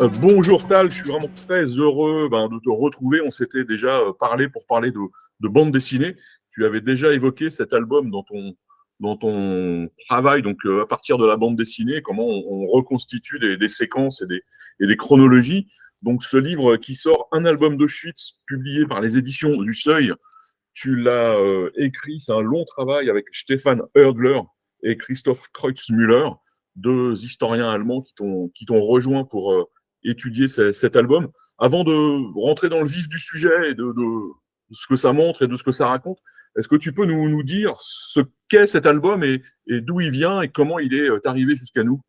Bonjour Tal, je suis vraiment très heureux de te retrouver. On s'était déjà parlé pour parler de bande dessinée. Tu avais déjà évoqué cet album dans ton travail, donc à partir de la bande dessinée, comment on reconstitue des séquences et des chronologies. Donc ce livre qui sort, Un album d'Auschwitz, publié par les éditions du Seuil, tu l'as écrit, c'est un long travail avec Stefan Erdler et Christoph Kreutzmüller, deux historiens allemands qui t'ont rejoint pour étudier cet album. Avant de rentrer dans le vif du sujet et de ce que ça montre et de ce que ça raconte, est-ce que tu peux nous dire ce qu'est cet album et d'où il vient et comment il est arrivé jusqu'à nous?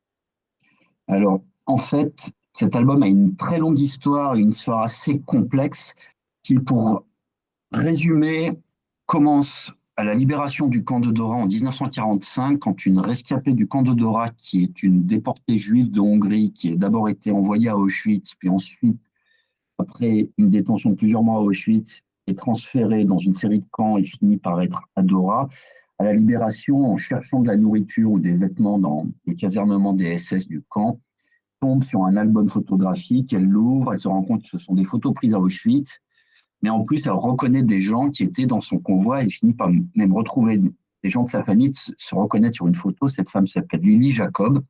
Alors, en fait, cet album a une très longue histoire, une histoire assez complexe, qui, pour résumer, commence à la libération du camp de Dora en 1945, quand une rescapée du camp de Dora, qui est une déportée juive de Hongrie, qui a d'abord été envoyée à Auschwitz, puis ensuite, après une détention de plusieurs mois à Auschwitz, est transférée dans une série de camps et finit par être à Dora. À la libération, en cherchant de la nourriture ou des vêtements dans le casernement des SS du camp, tombe sur un album photographique, elle l'ouvre, elle se rend compte que ce sont des photos prises à Auschwitz, mais en plus elle reconnaît des gens qui étaient dans son convoi, elle finit par même retrouver des gens de sa famille, se reconnaître sur une photo. Cette femme s'appelle Lily Jacob,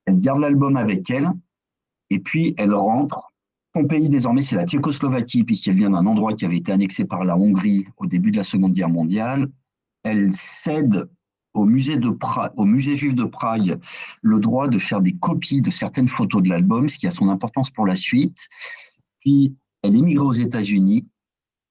elle garde l'album avec elle, et puis elle rentre. Son pays désormais c'est la Tchécoslovaquie, puisqu'elle vient d'un endroit qui avait été annexé par la Hongrie au début de la Seconde Guerre mondiale. Elle cède au musée juif de Prague le droit de faire des copies de certaines photos de l'album, ce qui a son importance pour la suite. Puis elle émigre aux États-Unis.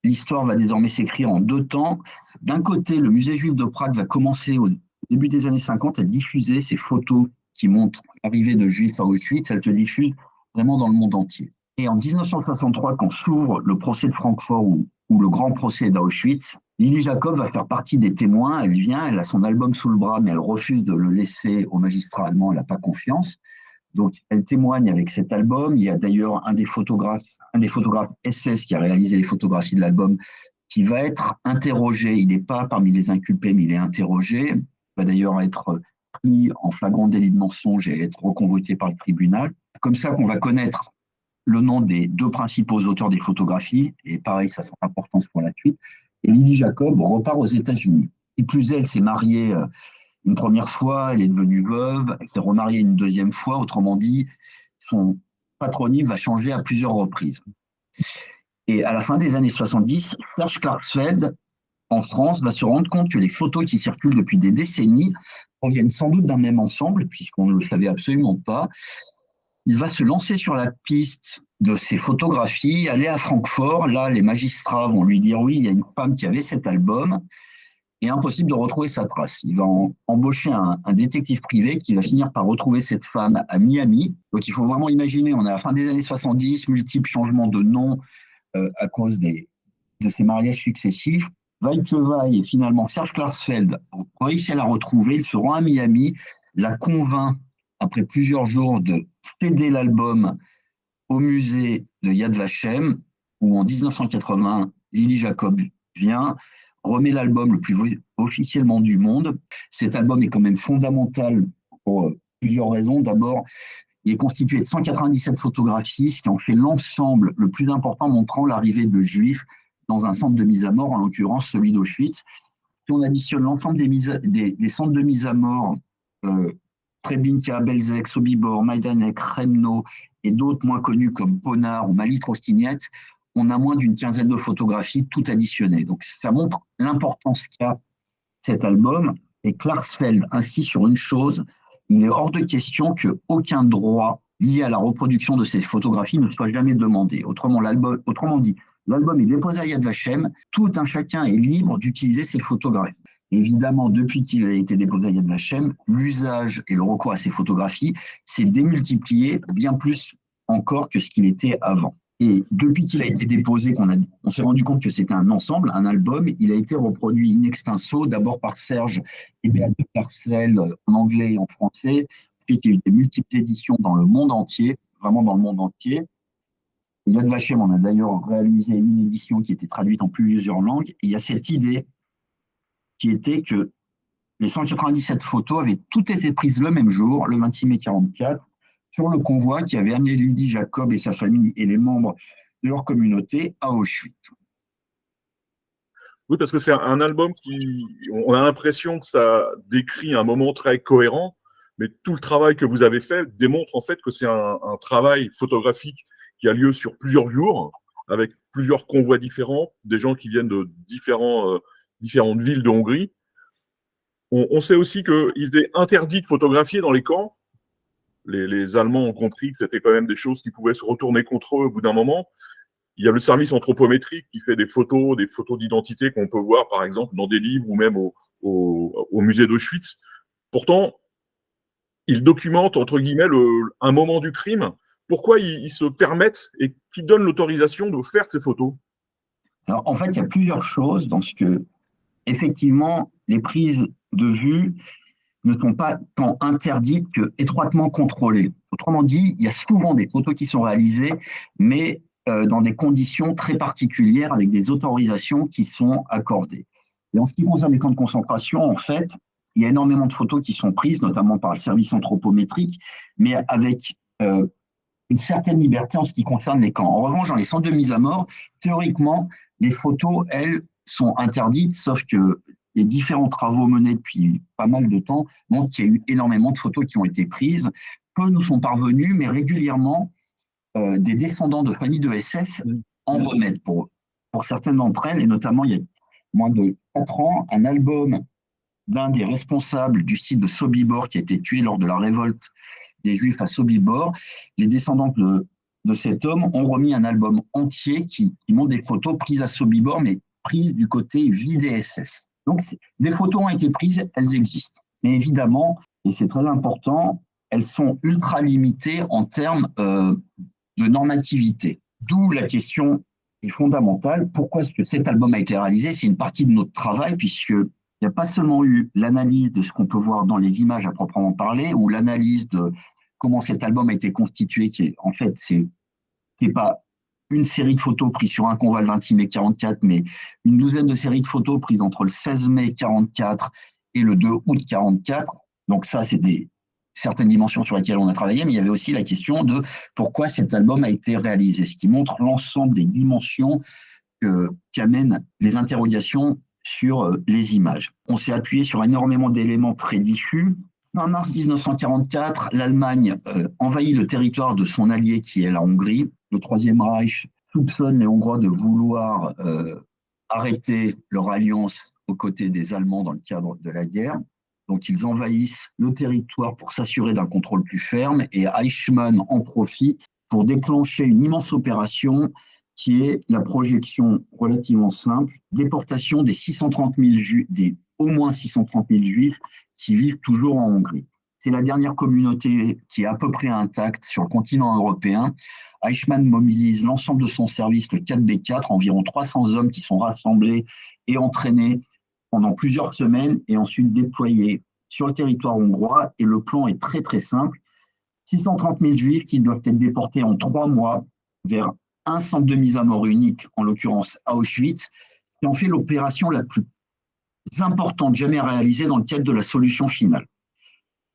L'histoire va désormais s'écrire en deux temps. D'un côté, le musée juif de Prague va commencer au début des années 50 à diffuser ces photos qui montrent l'arrivée de juifs à Auschwitz. Elle se diffuse vraiment dans le monde entier. Et en 1963, quand s'ouvre le procès de Francfort ou le grand procès d'Auschwitz, Lily Jacob va faire partie des témoins. Elle vient, elle a son album sous le bras, mais elle refuse de le laisser au magistrat allemand. Elle n'a pas confiance. Donc, elle témoigne avec cet album. Il y a d'ailleurs un des photographes SS qui a réalisé les photographies de l'album, qui va être interrogé. Il n'est pas parmi les inculpés, mais il est interrogé. Il va d'ailleurs être pris en flagrant délit de mensonge et être reconvoqué par le tribunal. C'est comme ça qu'on va connaître le nom des deux principaux auteurs des photographies, et pareil, ça a son importance pour la suite. Et Lily Jacob repart aux États-Unis. Et plus elle s'est mariée une première fois, elle est devenue veuve, elle s'est remariée une deuxième fois, autrement dit, son patronyme va changer à plusieurs reprises. Et à la fin des années 70, Serge Klarsfeld, en France, va se rendre compte que les photos qui circulent depuis des décennies proviennent sans doute d'un même ensemble, puisqu'on ne le savait absolument pas. Il va se lancer sur la piste de ces photographies, aller à Francfort. Là, les magistrats vont lui dire oui, il y a une femme qui avait cet album, et impossible de retrouver sa trace. Il va embaucher un détective privé qui va finir par retrouver cette femme à Miami. Donc il faut vraiment imaginer, on est à la fin des années 70, multiples changements de nom à cause de ces mariages successifs. Vaille que vaille, finalement, Serge Klarsfeld réussit à la retrouver. Il se rend à Miami, la convainc, après plusieurs jours, de céder l'album au musée de Yad Vashem, où en 1980, Lily Jacob vient, remet l'album le plus officiellement du monde. Cet album est quand même fondamental pour plusieurs raisons. D'abord, il est constitué de 197 photographies, ce qui en fait l'ensemble le plus important montrant l'arrivée de Juifs dans un centre de mise à mort, en l'occurrence celui d'Auschwitz. Si on additionne l'ensemble des centres de mise à mort, euh, Treblinka, Belzec, Sobibor, Majdanek, Kremno et d'autres moins connus comme Ponar ou Mali Trostiniet, on a moins d'une quinzaine de photographies, tout additionnées. Donc ça montre l'importance qu'a cet album. Et Klarsfeld insiste sur une chose, il est hors de question qu'aucun droit lié à la reproduction de ces photographies ne soit jamais demandé. Autrement dit, l'album est déposé à Yad Vashem, tout un chacun est libre d'utiliser ces photographies. Évidemment, depuis qu'il a été déposé à Yad Vashem, l'usage et le recours à ces photographies s'est démultiplié bien plus encore que ce qu'il était avant. Et depuis qu'il a été déposé, on s'est rendu compte que c'était un ensemble, un album. Il a été reproduit in extenso, d'abord par Serge et Béatrice Parcel en anglais et en français. Ensuite, il y a eu des multiples éditions dans le monde entier, vraiment dans le monde entier. Yad Vashem en a d'ailleurs réalisé une édition qui était traduite en plusieurs langues. Et il y a cette idée qui était que les 197 photos avaient toutes été prises le même jour, le 26 mai 1944, sur le convoi qui avait amené Lydie Jacob et sa famille et les membres de leur communauté à Auschwitz. Oui, parce que c'est un album on a l'impression que ça décrit un moment très cohérent, mais tout le travail que vous avez fait démontre en fait que c'est un travail photographique qui a lieu sur plusieurs jours, avec plusieurs convois différents, des gens qui viennent de différentes villes de Hongrie. On sait aussi qu'il était interdit de photographier dans les camps. Les Allemands ont compris que c'était quand même des choses qui pouvaient se retourner contre eux au bout d'un moment. Il y a le service anthropométrique qui fait des photos d'identité qu'on peut voir, par exemple, dans des livres ou même au musée d'Auschwitz. Pourtant, ils documentent, entre guillemets, un moment du crime. Pourquoi ils se permettent et qui donnent l'autorisation de faire ces photos? Alors, en fait, il y a plusieurs choses dans ce que, effectivement, les prises de vue ne sont pas tant interdites que étroitement contrôlées. Autrement dit, il y a souvent des photos qui sont réalisées, mais dans des conditions très particulières, avec des autorisations qui sont accordées. Et en ce qui concerne les camps de concentration, en fait, il y a énormément de photos qui sont prises, notamment par le service anthropométrique, mais avec une certaine liberté en ce qui concerne les camps. En revanche, dans les centres de mise à mort, théoriquement, les photos, elles, sont interdites, sauf que les différents travaux menés depuis pas mal de temps montrent qu'il y a eu énormément de photos qui ont été prises. Peu nous sont parvenus, mais régulièrement, des descendants de familles de SS en remettent pour certaines d'entre elles, et notamment il y a moins de 4 ans, un album d'un des responsables du site de Sobibor qui a été tué lors de la révolte des Juifs à Sobibor. Les descendants de cet homme ont remis un album entier qui montre des photos prises à Sobibor, mais prises du côté vie des SS. Donc, des photos ont été prises, elles existent. Mais évidemment, et c'est très important, elles sont ultra limitées en termes de normativité. D'où la question est fondamentale. Pourquoi est-ce que cet album a été réalisé? C'est une partie de notre travail, puisqu'il n'y a pas seulement eu l'analyse de ce qu'on peut voir dans les images à proprement parler, ou l'analyse de comment cet album a été constitué, qui est, en fait, c'est pas une série de photos prises sur un convoi le 26 mai 44, mais une douzaine de séries de photos prises entre le 16 mai 44 et le 2 août 44. Donc ça, c'est certaines dimensions sur lesquelles on a travaillé, mais il y avait aussi la question de pourquoi cet album a été réalisé, ce qui montre l'ensemble des dimensions qu'amènent les interrogations sur les images. On s'est appuyé sur énormément d'éléments très diffus. Fin mars 1944, l'Allemagne envahit le territoire de son allié qui est la Hongrie. Le Troisième Reich soupçonne les Hongrois de vouloir arrêter leur alliance aux côtés des Allemands dans le cadre de la guerre. Donc ils envahissent le territoire pour s'assurer d'un contrôle plus ferme et Eichmann en profite pour déclencher une immense opération qui est la projection relativement simple, déportation des 630 000 juifs, des au moins 630 000 juifs qui vivent toujours en Hongrie. C'est la dernière communauté qui est à peu près intacte sur le continent européen. Eichmann mobilise l'ensemble de son service, le 4B4, environ 300 hommes qui sont rassemblés et entraînés pendant plusieurs semaines et ensuite déployés sur le territoire hongrois. Et le plan est très très simple. 630 000 juifs qui doivent être déportés en 3 mois vers un centre de mise à mort unique, en l'occurrence à Auschwitz, qui en fait l'opération la plus importante jamais réalisée dans le cadre de la solution finale.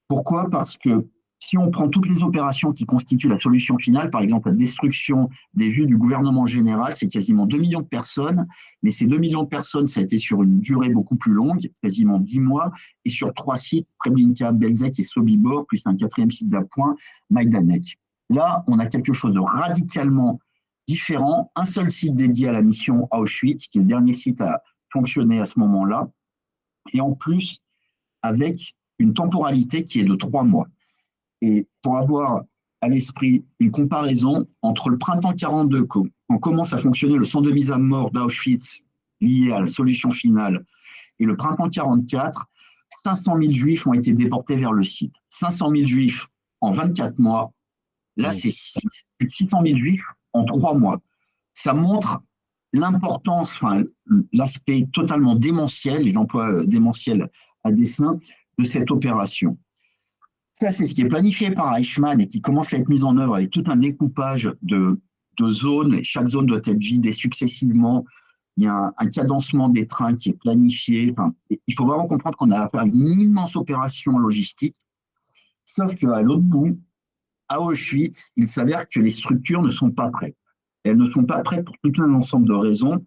Pourquoi? Parce que si on prend toutes les opérations qui constituent la solution finale, par exemple la destruction des Juifs du gouvernement général, c'est quasiment 2 millions de personnes, mais ces 2 millions de personnes, ça a été sur une durée beaucoup plus longue, quasiment 10 mois, et sur 3 sites, Treblinka, Belzec et Sobibor, plus un 4e site d'appoint, Majdanek. Là, on a quelque chose de radicalement différent, un seul site dédié à la mission à Auschwitz, qui est le dernier site à fonctionner à ce moment-là, et en plus, avec une temporalité qui est de 3 mois. Et pour avoir à l'esprit une comparaison entre le printemps 42, quand commence à fonctionner le centre de mise à mort d'Auschwitz lié à la solution finale, et le printemps 44, 500 000 juifs ont été déportés vers le site. 500 000 juifs en 24 mois. Là, c'est 600 000 juifs en 3 mois. Ça montre l'importance, enfin, l'aspect totalement démentiel, et l'emploi démentiel à dessein de cette opération. Ça, c'est ce qui est planifié par Eichmann et qui commence à être mis en œuvre avec tout un découpage de zones. Et chaque zone doit être vidée successivement. Il y a un cadencement des trains qui est planifié. Enfin, il faut vraiment comprendre qu'on a affaire à une immense opération logistique. Sauf qu'à l'autre bout, à Auschwitz, il s'avère que les structures ne sont pas prêtes. Elles ne sont pas prêtes pour tout un ensemble de raisons.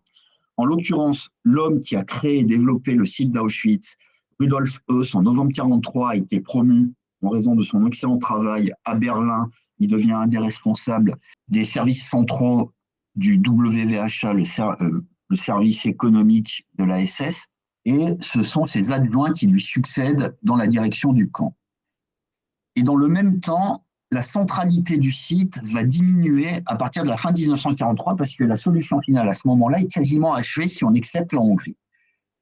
En l'occurrence, l'homme qui a créé et développé le site d'Auschwitz, Rudolf Höss, en novembre 1943, a été promu en raison de son excellent travail à Berlin. Il devient un des responsables des services centraux du WVHA, le service économique de la SS, et ce sont ses adjoints qui lui succèdent dans la direction du camp. Et dans le même temps, la centralité du site va diminuer à partir de la fin de 1943 parce que la solution finale à ce moment-là est quasiment achevée si on accepte la Hongrie.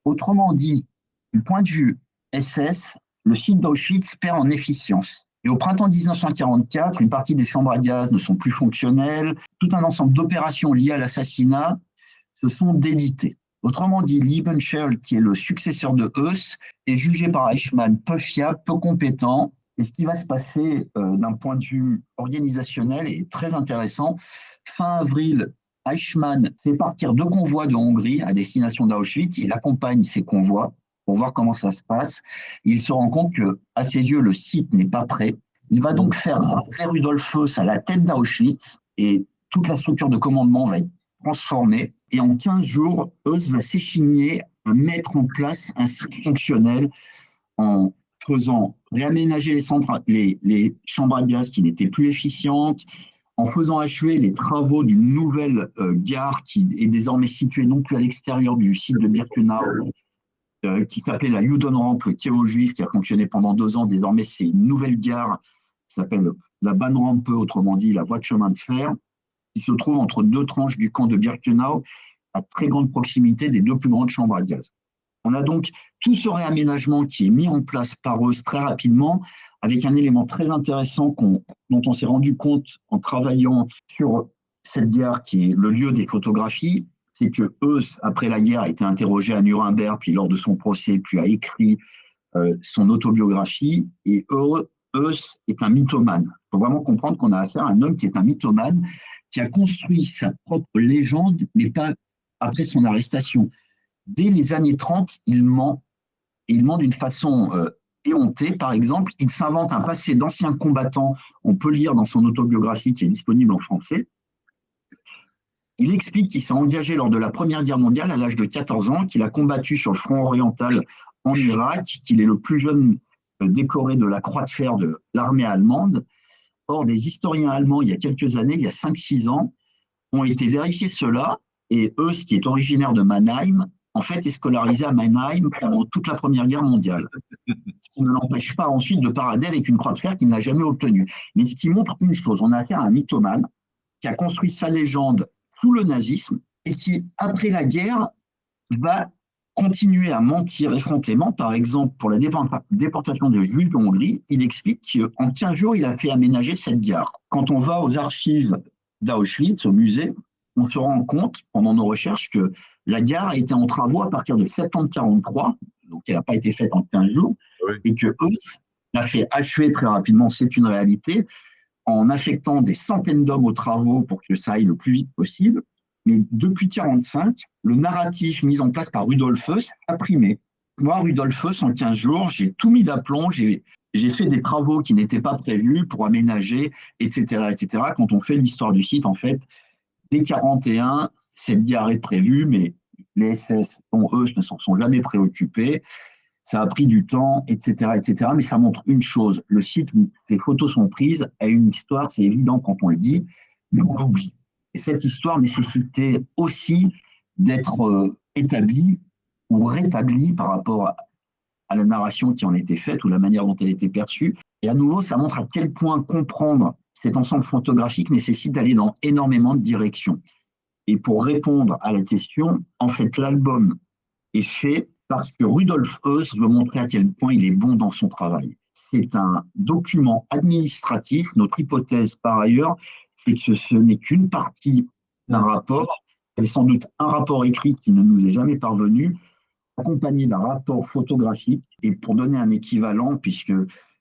Autrement dit, du point de vue SS, le site d'Auschwitz perd en efficience. Et au printemps 1944, une partie des chambres à gaz ne sont plus fonctionnelles. Tout un ensemble d'opérations liées à l'assassinat se sont délitées. Autrement dit, Liebenschel, qui est le successeur de Höss, est jugé par Eichmann peu fiable, peu compétent. Et ce qui va se passer d'un point de vue organisationnel est très intéressant. Fin avril, Eichmann fait partir 2 convois de Hongrie à destination d'Auschwitz. Il accompagne ces convois pour voir comment ça se passe. Il se rend compte qu'à ses yeux, le site n'est pas prêt. Il va donc faire rappeler Rudolf Höss à la tête d'Auschwitz et toute la structure de commandement va être transformée. Et en 15 jours, Höss va s'échigner à mettre en place un site fonctionnel en faisant réaménager les chambres à gaz qui n'étaient plus efficientes, en faisant achever les travaux d'une nouvelle gare qui est désormais située non plus à l'extérieur du site de Birkenau, qui s'appelait la Judenrampe, le quai aux Juifs, qui a fonctionné pendant 2 ans. Désormais, c'est une nouvelle gare qui s'appelle la Bahnrampe, autrement dit la voie de chemin de fer, qui se trouve entre 2 tranches du camp de Birkenau, à très grande proximité des 2 plus grandes chambres à gaz. On a donc tout ce réaménagement qui est mis en place par eux très rapidement, avec un élément très intéressant dont on s'est rendu compte en travaillant sur cette gare qui est le lieu des photographies, c'est que Höss, après la guerre, a été interrogé à Nuremberg, puis lors de son procès, puis a écrit son autobiographie, et Höss est un mythomane. Il faut vraiment comprendre qu'on a affaire à un homme qui est un mythomane, qui a construit sa propre légende, mais pas après son arrestation. Dès les années 30, il ment, et il ment d'une façon éhontée. Par exemple, il s'invente un passé d'ancien combattant, on peut lire dans son autobiographie qui est disponible en français. Il explique qu'il s'est engagé lors de la Première Guerre mondiale à l'âge de 14 ans, qu'il a combattu sur le front oriental en Irak, qu'il est le plus jeune décoré de la Croix de fer de l'armée allemande. Or, des historiens allemands, il y a quelques années, il y a 5-6 ans, ont été vérifier cela, et Höss, qui est originaire de Mannheim, en fait, est scolarisé à Mannheim pendant toute la Première Guerre mondiale. Ce qui ne l'empêche pas ensuite de parader avec une croix de fer qu'il n'a jamais obtenue. Mais ce qui montre une chose, on a affaire à un mythomane qui a construit sa légende sous le nazisme et qui, après la guerre, va continuer à mentir effrontément. Par exemple, pour la déportation des Juifs de Hongrie, il explique qu'en 15 jours, il a fait aménager cette gare. Quand on va aux archives d'Auschwitz, au musée, on se rend compte, pendant nos recherches, que la gare a été en travaux à partir de septembre 1943, donc elle n'a pas été faite en 15 jours, oui. Et que Höss l'a fait achever très rapidement, c'est une réalité, en affectant des centaines d'hommes aux travaux pour que ça aille le plus vite possible. Mais depuis 1945, le narratif mis en place par Rudolf Höss a primé. Moi, Rudolf Höss, en 15 jours, j'ai tout mis d'aplomb, j'ai fait des travaux qui n'étaient pas prévus pour aménager, etc., etc. Quand on fait l'histoire du site, en fait, dès 1941, cette gare est prévue, mais les SS, dont Höss, ne s'en sont jamais préoccupés. Ça a pris du temps, etc., etc. Mais ça montre une chose, le site où les photos sont prises a une histoire, c'est évident quand on le dit, mais on l'oublie. Et cette histoire nécessitait aussi d'être établie ou rétablie par rapport à la narration qui en était faite ou la manière dont elle était perçue. Et à nouveau, ça montre à quel point comprendre cet ensemble photographique nécessite d'aller dans énormément de directions. Et pour répondre à la question, en fait, l'album est fait parce que Rudolf Höss veut montrer à quel point il est bon dans son travail. C'est un document administratif. Notre hypothèse, par ailleurs, c'est que ce n'est qu'une partie d'un rapport. Il y a sans doute un rapport écrit qui ne nous est jamais parvenu, accompagné d'un rapport photographique. Et pour donner un équivalent, puisque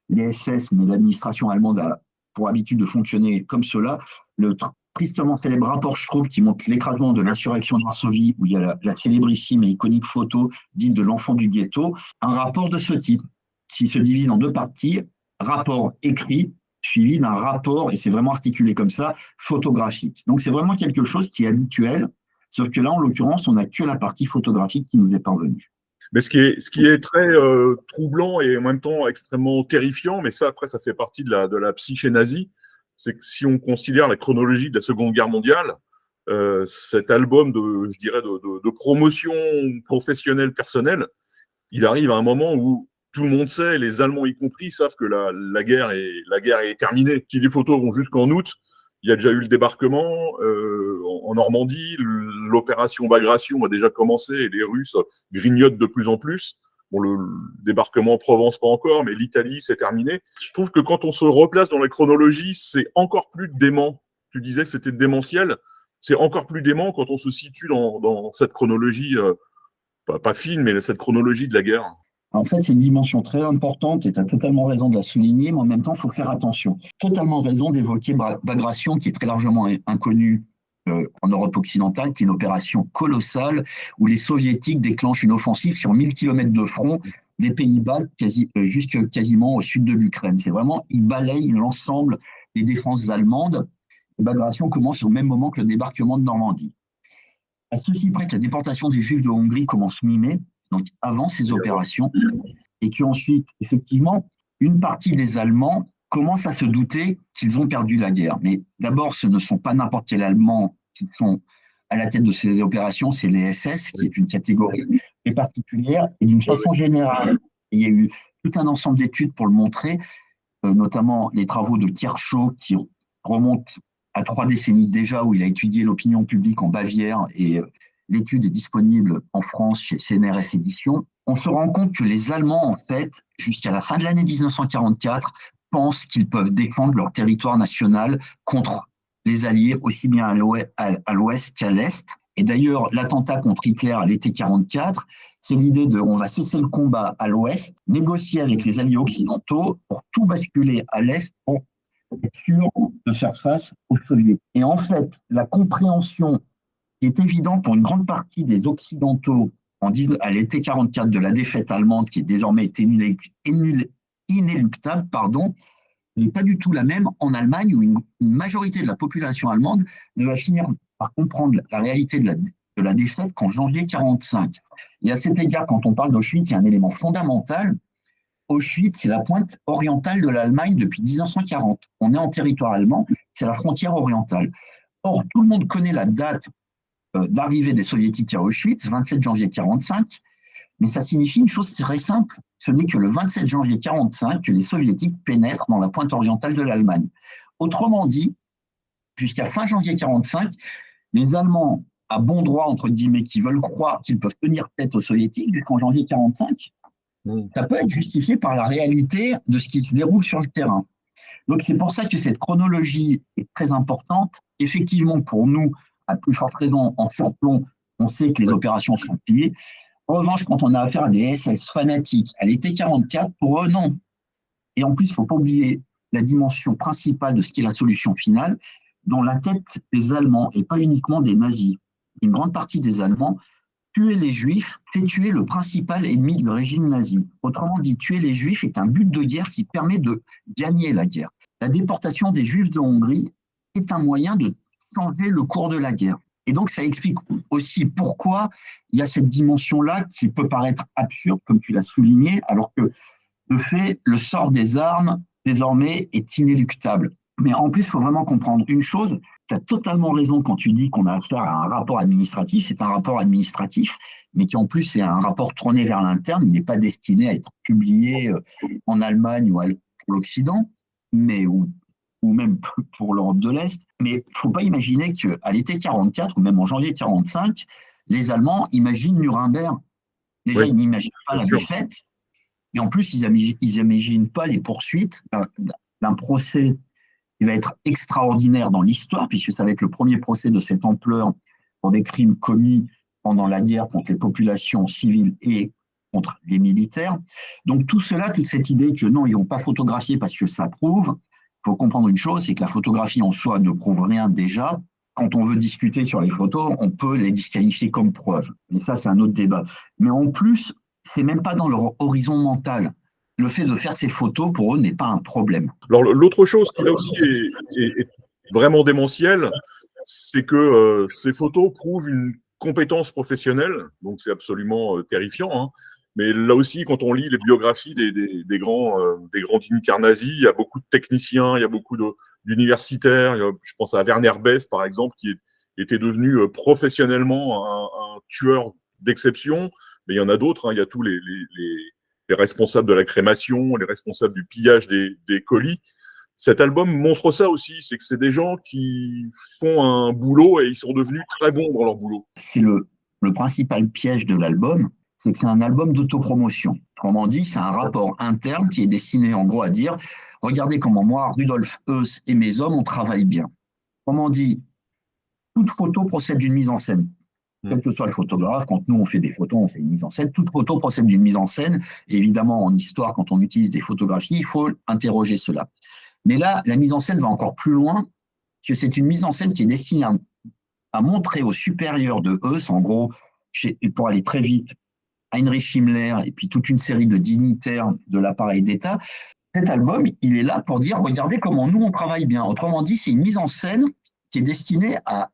les SS, mais l'administration allemande a pour habitude de fonctionner comme cela, le tristement célèbre rapport Stroop qui montre l'écrasement de l'insurrection de Varsovie, où il y a la célébrissime et iconique photo dite de l'enfant du ghetto, un rapport de ce type, qui se divise en 2 parties, rapport écrit suivi d'un rapport, et c'est vraiment articulé comme ça, photographique. Donc c'est vraiment quelque chose qui est habituel, sauf que là, en l'occurrence, on n'a que la partie photographique qui nous est parvenue. Mais ce qui est très troublant et en même temps extrêmement terrifiant, mais ça, après, ça fait partie de la psyché nazie, c'est que si on considère la chronologie de la Seconde Guerre mondiale, cet album je dirais, de promotion professionnelle personnelle, il arrive à un moment où tout le monde sait, les Allemands y compris, savent que la guerre est terminée. Si les photos vont jusqu'en août, il y a déjà eu le débarquement en Normandie, l'opération Bagration a déjà commencé et les Russes grignotent de plus en plus. Bon, le débarquement en Provence, pas encore, mais l'Italie, c'est terminé. Je trouve que quand on se replace dans la chronologie, c'est encore plus dément. Tu disais que c'était démentiel. C'est encore plus dément quand on se situe dans cette chronologie, pas fine, mais cette chronologie de la guerre. En fait, c'est une dimension très importante et tu as totalement raison de la souligner, mais en même temps, il faut faire attention. Totalement raison d'évoquer Bagration, qui est très largement inconnue en Europe occidentale, qui est une opération colossale où les Soviétiques déclenchent une offensive sur 1000 km de front des Pays-Bas, jusque quasiment au sud de l'Ukraine. C'est vraiment, ils balayent l'ensemble des défenses allemandes. Et Bagration commence au même moment que le débarquement de Normandie. À ceci près que la déportation des Juifs de Hongrie commence mi-mai, donc avant ces opérations, et qu'ensuite, effectivement, une partie des Allemands commence à se douter qu'ils ont perdu la guerre. Mais d'abord, ce ne sont pas n'importe quels Allemands qui sont à la tête de ces opérations, c'est les SS, qui est une catégorie très particulière, et d'une façon générale. Il y a eu tout un ensemble d'études pour le montrer, notamment les travaux de Kirchhoff qui remontent à 3 décennies déjà, où il a étudié l'opinion publique en Bavière, et l'étude est disponible en France chez CNRS Éditions. On se rend compte que les Allemands, en fait, jusqu'à la fin de l'année 1944, pensent qu'ils peuvent défendre leur territoire national contre les Alliés, aussi bien à l'ouest qu'à l'est. Et d'ailleurs, l'attentat contre Hitler à l'été 1944, c'est l'idée de on va cesser le combat à l'ouest, négocier avec les Alliés occidentaux pour tout basculer à l'est pour être sûr de faire face aux Soviétiques. Et en fait, la compréhension qui est évidente pour une grande partie des Occidentaux à l'été 1944 de la défaite allemande, qui est désormais inéluctable, n'est pas du tout la même en Allemagne, où une majorité de la population allemande ne va finir par comprendre la réalité de la défaite qu'en janvier 1945. Et à cet égard, quand on parle d'Auschwitz, il y a un élément fondamental. Auschwitz, c'est la pointe orientale de l'Allemagne depuis 1940. On est en territoire allemand, c'est la frontière orientale. Or, tout le monde connaît la date d'arrivée des Soviétiques à Auschwitz, 27 janvier 1945, mais ça signifie une chose très simple, ce n'est que le 27 janvier 1945 que les Soviétiques pénètrent dans la pointe orientale de l'Allemagne. Autrement dit, jusqu'à fin janvier 1945, les Allemands, à bon droit, entre guillemets, qui veulent croire qu'ils peuvent tenir tête aux Soviétiques jusqu'en janvier 1945, ça peut être justifié par la réalité de ce qui se déroule sur le terrain. Donc c'est pour ça que cette chronologie est très importante. Effectivement, pour nous, à plus forte raison, en surplomb, on sait que les opérations sont pliées. En revanche, quand on a affaire à des SS fanatiques à l'été 1944, pour eux, non. Et en plus, il ne faut pas oublier la dimension principale de ce qui est la solution finale, dans la tête des Allemands, et pas uniquement des nazis. Une grande partie des Allemands, tuer les Juifs, c'est tuer le principal ennemi du régime nazi. Autrement dit, tuer les Juifs est un but de guerre qui permet de gagner la guerre. La déportation des Juifs de Hongrie est un moyen de changer le cours de la guerre. Et donc, ça explique aussi pourquoi il y a cette dimension-là qui peut paraître absurde, comme tu l'as souligné, alors que, de fait, le sort des armes, désormais, est inéluctable. Mais en plus, il faut vraiment comprendre une chose. Tu as totalement raison quand tu dis qu'on a affaire à un rapport administratif. C'est un rapport administratif, mais qui en plus est un rapport tourné vers l'interne. Il n'est pas destiné à être publié en Allemagne ou pour l'Occident, mais ou même pour l'Europe de l'Est. Mais il ne faut pas imaginer qu'à l'été 1944 ou même en janvier 1945, les Allemands imaginent Nuremberg. Déjà, oui, ils n'imaginent pas la défaite. Et en plus, ils n'imaginent pas les poursuites d'un procès qui va être extraordinaire dans l'histoire, puisque ça va être le premier procès de cette ampleur pour des crimes commis pendant la guerre contre les populations civiles et contre les militaires. Donc tout cela, toute cette idée que non, ils n'ont pas photographié parce que ça prouve, il faut comprendre une chose, c'est que la photographie en soi ne prouve rien déjà. Quand on veut discuter sur les photos, on peut les disqualifier comme preuve. Et ça, c'est un autre débat. Mais en plus, c'est même pas dans leur horizon mental. le fait de faire ces photos, pour eux, n'est pas un problème. Alors, l'autre chose qui là aussi est vraiment démentielle, c'est que ces photos prouvent une compétence professionnelle, donc c'est absolument terrifiant. Hein. Mais là aussi, quand on lit les biographies des grands dignitaires nazis, il y a beaucoup de techniciens, il y a beaucoup d'universitaires. Je pense à Werner Best, par exemple, qui était devenu professionnellement un tueur d'exception. Mais il y en a d'autres. Hein. Il y a tous les responsables de la crémation, les responsables du pillage des colis. Cet album montre ça aussi, c'est que c'est des gens qui font un boulot et ils sont devenus très bons dans leur boulot. C'est le principal piège de l'album, c'est que c'est un album d'autopromotion. Autrement dit, c'est un rapport interne qui est destiné en gros à dire « Regardez comment moi, Rudolf Höss et mes hommes, on travaille bien ». Autrement dit, toute photo procède d'une mise en scène. Quel que soit le photographe, quand nous on fait des photos, on fait une mise en scène. Toute photo procède d'une mise en scène. Et évidemment, en histoire, quand on utilise des photographies, il faut interroger cela. Mais là, la mise en scène va encore plus loin, que c'est une mise en scène qui est destinée à montrer aux supérieurs de Höss, en gros, pour aller très vite, Heinrich Himmler et puis toute une série de dignitaires de l'appareil d'État. Cet album, il est là pour dire, regardez comment nous on travaille bien. Autrement dit, c'est une mise en scène qui est destinée à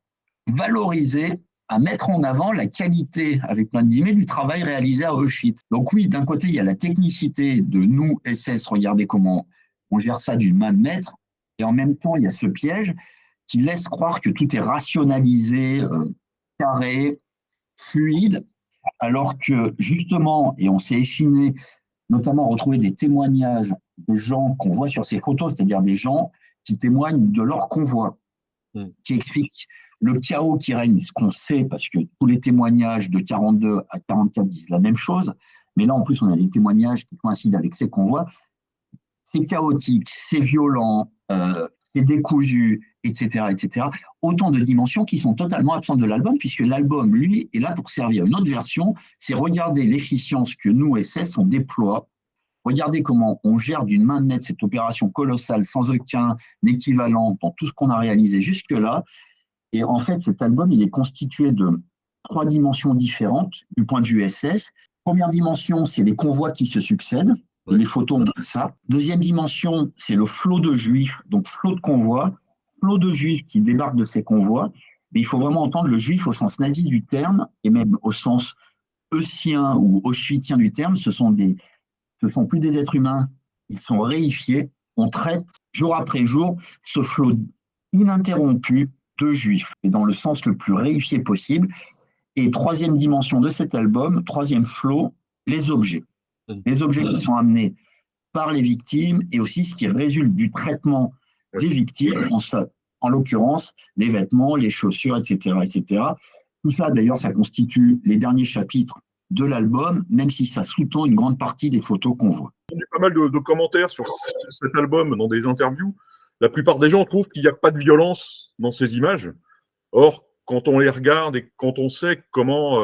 valoriser, à mettre en avant la qualité, avec plein de guillemets, du travail réalisé à Auschwitz. Donc oui, d'un côté, il y a la technicité de nous, SS, regardez comment on gère ça d'une main de maître, et en même temps, il y a ce piège qui laisse croire que tout est rationalisé, carré, fluide, alors que justement, et on s'est échiné, notamment retrouver des témoignages de gens qu'on voit sur ces photos, c'est-à-dire des gens qui témoignent de leur convoi, qui expliquent le chaos qui règne, ce qu'on sait, parce que tous les témoignages de 42 à 44 disent la même chose, mais là, en plus, on a des témoignages qui coïncident avec ces convois. C'est chaotique, c'est violent, c'est décousu, etc., etc. Autant de dimensions qui sont totalement absentes de l'album, puisque l'album, lui, est là pour servir une autre version, c'est regarder l'efficience que nous, SS, on déploie. Regardez comment on gère d'une main de maître cette opération colossale, sans aucun équivalent dans tout ce qu'on a réalisé jusque-là. Et en fait, cet album, il est constitué de 3 dimensions différentes du point de vue SS. Première dimension, c'est les convois qui se succèdent. Et les photos montrent ça. Deuxième dimension, c'est le flot de juifs, donc flot de convois, flot de juifs qui débarquent de ces convois. Mais il faut vraiment entendre le juif au sens nazi du terme, et même au sens heussien ou auschwitzien du terme. Ce sont plus des êtres humains, ils sont réifiés. On traite jour après jour ce flot ininterrompu de juifs, et dans le sens le plus réifié possible. Et troisième dimension de cet album, troisième flot, les objets. Les objets qui sont amenés par les victimes et aussi ce qui résulte du traitement des victimes, en l'occurrence les vêtements, les chaussures, etc., etc. Tout ça, d'ailleurs, ça constitue les derniers chapitres de l'album, même si ça sous-tend une grande partie des photos qu'on voit. Il y a pas mal de commentaires sur cet album dans des interviews. La plupart des gens trouvent qu'il n'y a pas de violence dans ces images. Or, quand on les regarde et quand on sait comment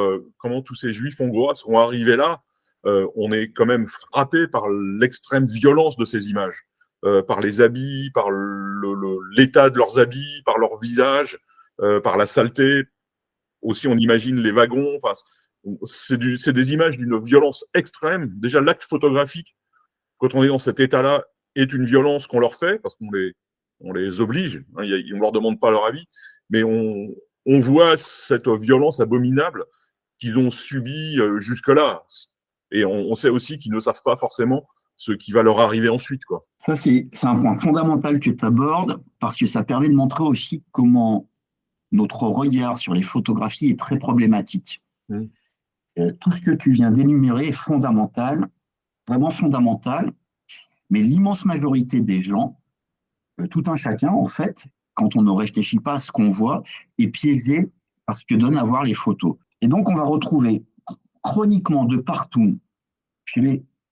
tous ces juifs hongrois sont arrivés là, on est quand même frappé par l'extrême violence de ces images, par les habits, par l'état de leurs habits, par leur visage, par la saleté. Aussi, on imagine les wagons. Enfin, c'est des images d'une violence extrême. Déjà, l'acte photographique, quand on est dans cet état-là, est une violence qu'on leur fait, parce qu'on les oblige, hein, on ne leur demande pas leur avis, mais on voit cette violence abominable qu'ils ont subie jusque-là. Et on sait aussi qu'ils ne savent pas forcément ce qui va leur arriver ensuite, quoi. Ça, c'est un point fondamental que tu abordes, parce que ça permet de montrer aussi comment notre regard sur les photographies est très problématique. Tout ce que tu viens d'énumérer est fondamental, vraiment fondamental, mais l'immense majorité des gens, tout un chacun, en fait, quand on ne réfléchit pas à ce qu'on voit, est piégé par ce que donnent à voir les photos. Et donc, on va retrouver chroniquement de partout,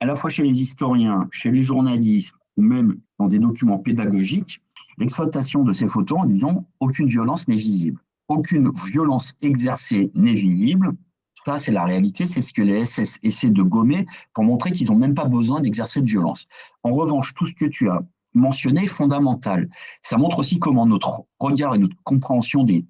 à la fois chez les historiens, chez les journalistes, ou même dans des documents pédagogiques, l'exploitation de ces photos en disant « aucune violence n'est visible ». Aucune violence exercée n'est visible. Ça, c'est la réalité, c'est ce que les SS essaient de gommer pour montrer qu'ils n'ont même pas besoin d'exercer de violence. En revanche, tout ce que tu as mentionné est fondamental. Ça montre aussi comment notre regard et notre compréhension des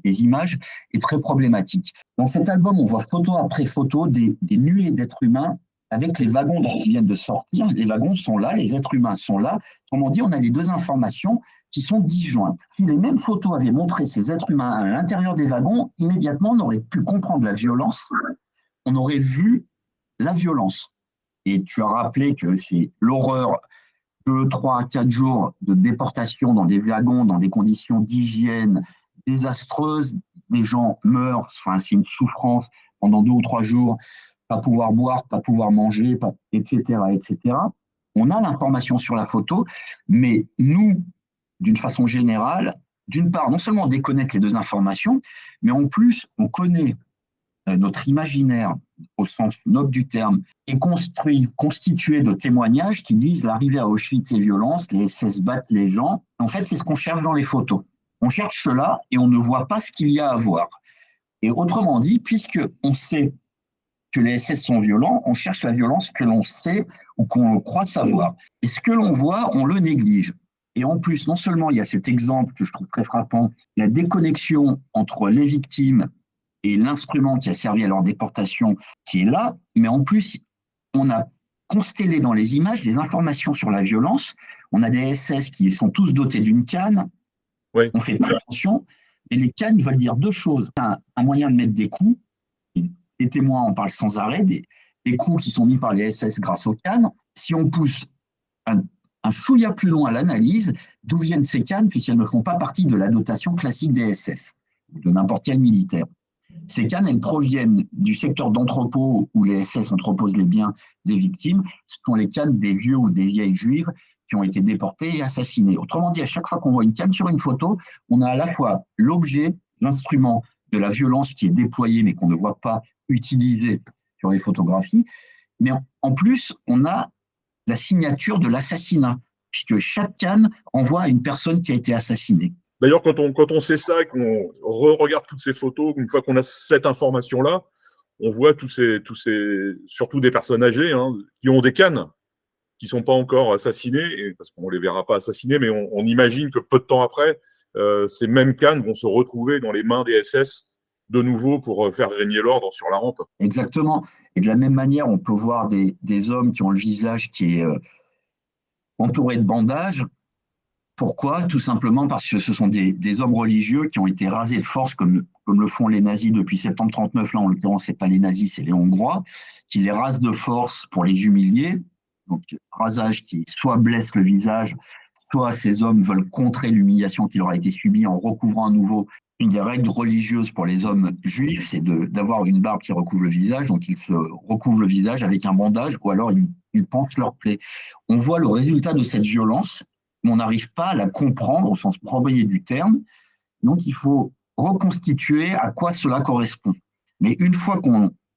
images est très problématique. Dans cet album, on voit photo après photo des nuées d'êtres humains avec les wagons dont ils viennent de sortir. Les wagons sont là, les êtres humains sont là. Autrement dit, on a les deux informations qui sont disjointes. Si les mêmes photos avaient montré ces êtres humains à l'intérieur des wagons, immédiatement, on aurait pu comprendre la violence, on aurait vu la violence. Et tu as rappelé que c'est l'horreur 2, 3, 4 jours de déportation dans des wagons, dans des conditions d'hygiène désastreuses. Des gens meurent, enfin, c'est une souffrance pendant 2 ou 3 jours, pas pouvoir boire, pas pouvoir manger, etc., etc. On a l'information sur la photo, mais nous, d'une façon générale, d'une part, non seulement on déconnecte les deux informations, mais en plus, on connaît notre imaginaire, au sens noble du terme, est constitué de témoignages qui disent l'arrivée à Auschwitz et violence, les SS battent les gens. En fait, c'est ce qu'on cherche dans les photos. On cherche cela et on ne voit pas ce qu'il y a à voir. Et autrement dit, puisqu'on sait que les SS sont violents, on cherche la violence que l'on sait ou qu'on croit savoir. Et ce que l'on voit, on le néglige. Et en plus, non seulement il y a cet exemple que je trouve très frappant, la déconnexion entre les victimes et l'instrument qui a servi à leur déportation qui est là, mais en plus, on a constellé dans les images des informations sur la violence. On a des SS qui sont tous dotés d'une canne, Oui. on fait pas attention, et les cannes veulent dire deux choses. Un moyen de mettre des coups, les témoins en parlent sans arrêt, des coups qui sont mis par les SS grâce aux cannes. Si on pousse un chouïa plus loin à l'analyse, d'où viennent ces cannes, puisqu'elles ne font pas partie de la dotation classique des SS, de n'importe quel militaire. Ces cannes, elles proviennent du secteur d'entrepôt où les SS entreposent les biens des victimes. Ce sont les cannes des vieux ou des vieilles juives qui ont été déportés et assassinés. Autrement dit, à chaque fois qu'on voit une canne sur une photo, on a à la fois l'objet, l'instrument de la violence qui est déployé mais qu'on ne voit pas utilisé sur les photographies, mais en plus, on a la signature de l'assassinat, puisque chaque canne envoie à une personne qui a été assassinée. D'ailleurs, quand on sait ça et qu'on regarde toutes ces photos, une fois qu'on a cette information-là, on voit tous ces, surtout des personnes âgées, qui ont des cannes, qui ne sont pas encore assassinés, parce qu'on ne les verra pas assassinés, mais on imagine que peu de temps après, ces mêmes cannes vont se retrouver dans les mains des SS de nouveau pour faire régner l'ordre sur la rampe. Exactement. Et de la même manière, on peut voir des hommes qui ont le visage qui est entouré de bandages. Pourquoi? Tout simplement parce que ce sont des hommes religieux qui ont été rasés de force, comme le font les nazis depuis septembre 1939. Là, en l'occurrence, ce n'est pas les nazis, c'est les Hongrois, qui les rasent de force pour les humilier. Donc, rasage qui soit blesse le visage, soit ces hommes veulent contrer l'humiliation qui leur a été subie en recouvrant à nouveau. Une des règles religieuses pour les hommes juifs, c'est d'avoir une barbe qui recouvre le visage. Donc, ils se recouvrent le visage avec un bandage ou alors ils pansent leur plaie. On voit le résultat de cette violence, mais on n'arrive pas à la comprendre au sens premier du terme. Donc, il faut reconstituer à quoi cela correspond. Mais une fois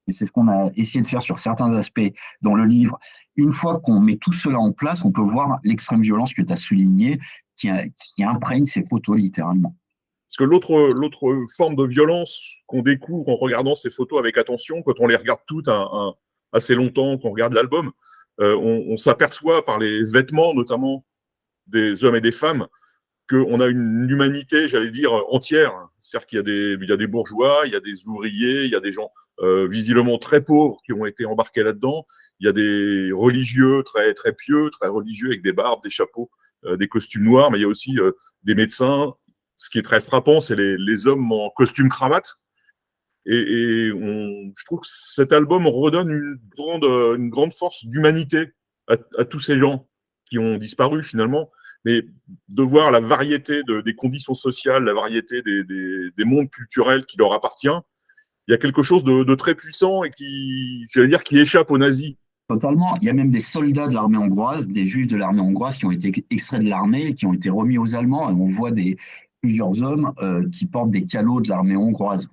et c'est ce qu'on a essayé de faire sur certains aspects dans le livre, une fois qu'on met tout cela en place, on peut voir l'extrême violence que tu as soulignée qui imprègne ces photos littéralement. Parce que l'autre forme de violence qu'on découvre en regardant ces photos avec attention, quand on les regarde toutes assez longtemps, qu'on regarde l'album, on s'aperçoit par les vêtements, notamment des hommes et des femmes, qu'on a une humanité, j'allais dire, entière. C'est-à-dire qu'il y a des bourgeois, il y a des ouvriers, il y a des gens visiblement très pauvres qui ont été embarqués là-dedans, il y a des religieux très, très pieux, très religieux avec des barbes, des chapeaux, des costumes noirs, mais il y a aussi des médecins. Ce qui est très frappant, c'est les hommes en costume cravate. Et je trouve que cet album redonne une grande force d'humanité à tous ces gens qui ont disparu finalement. Mais de voir la variété des conditions sociales, la variété des mondes culturels qui leur appartient, il y a quelque chose de très puissant et qui échappe aux nazis. Totalement. Il y a même des soldats de l'armée hongroise, des juifs de l'armée hongroise qui ont été extraits de l'armée et qui ont été remis aux Allemands. Et on voit plusieurs hommes qui portent des calots de l'armée hongroise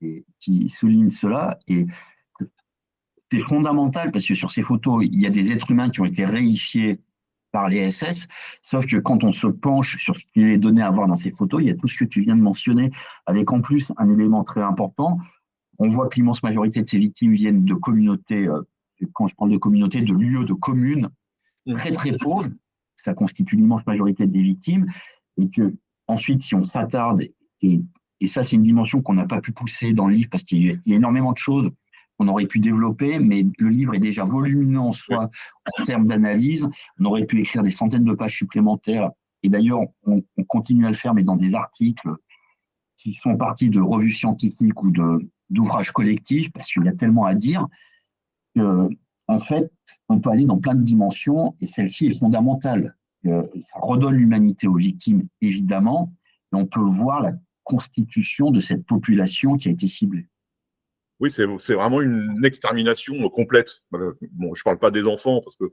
et qui soulignent cela. Et c'est fondamental parce que sur ces photos, il y a des êtres humains qui ont été réifiés par les SS, sauf que quand on se penche sur ce qu'il est donné à voir dans ces photos, il y a tout ce que tu viens de mentionner, avec en plus un élément très important. On voit que l'immense majorité de ces victimes viennent de communautés, quand je parle de communautés, de lieux, de communes très très pauvres. Ça constitue l'immense majorité des victimes. Et que ensuite, si on s'attarde, et ça c'est une dimension qu'on n'a pas pu pousser dans le livre parce qu'il y a énormément de choses qu'on aurait pu développer, mais le livre est déjà volumineux en soi en termes d'analyse. On aurait pu écrire des centaines de pages supplémentaires. Et d'ailleurs, on continue à le faire, mais dans des articles qui sont partis de revues scientifiques ou d'ouvrages collectifs, parce qu'il y a tellement à dire que, en fait, on peut aller dans plein de dimensions, et celle-ci est fondamentale. Ça redonne l'humanité aux victimes, évidemment, et on peut voir la constitution de cette population qui a été ciblée. Oui, c'est vraiment une extermination complète. Bon, je parle pas des enfants parce que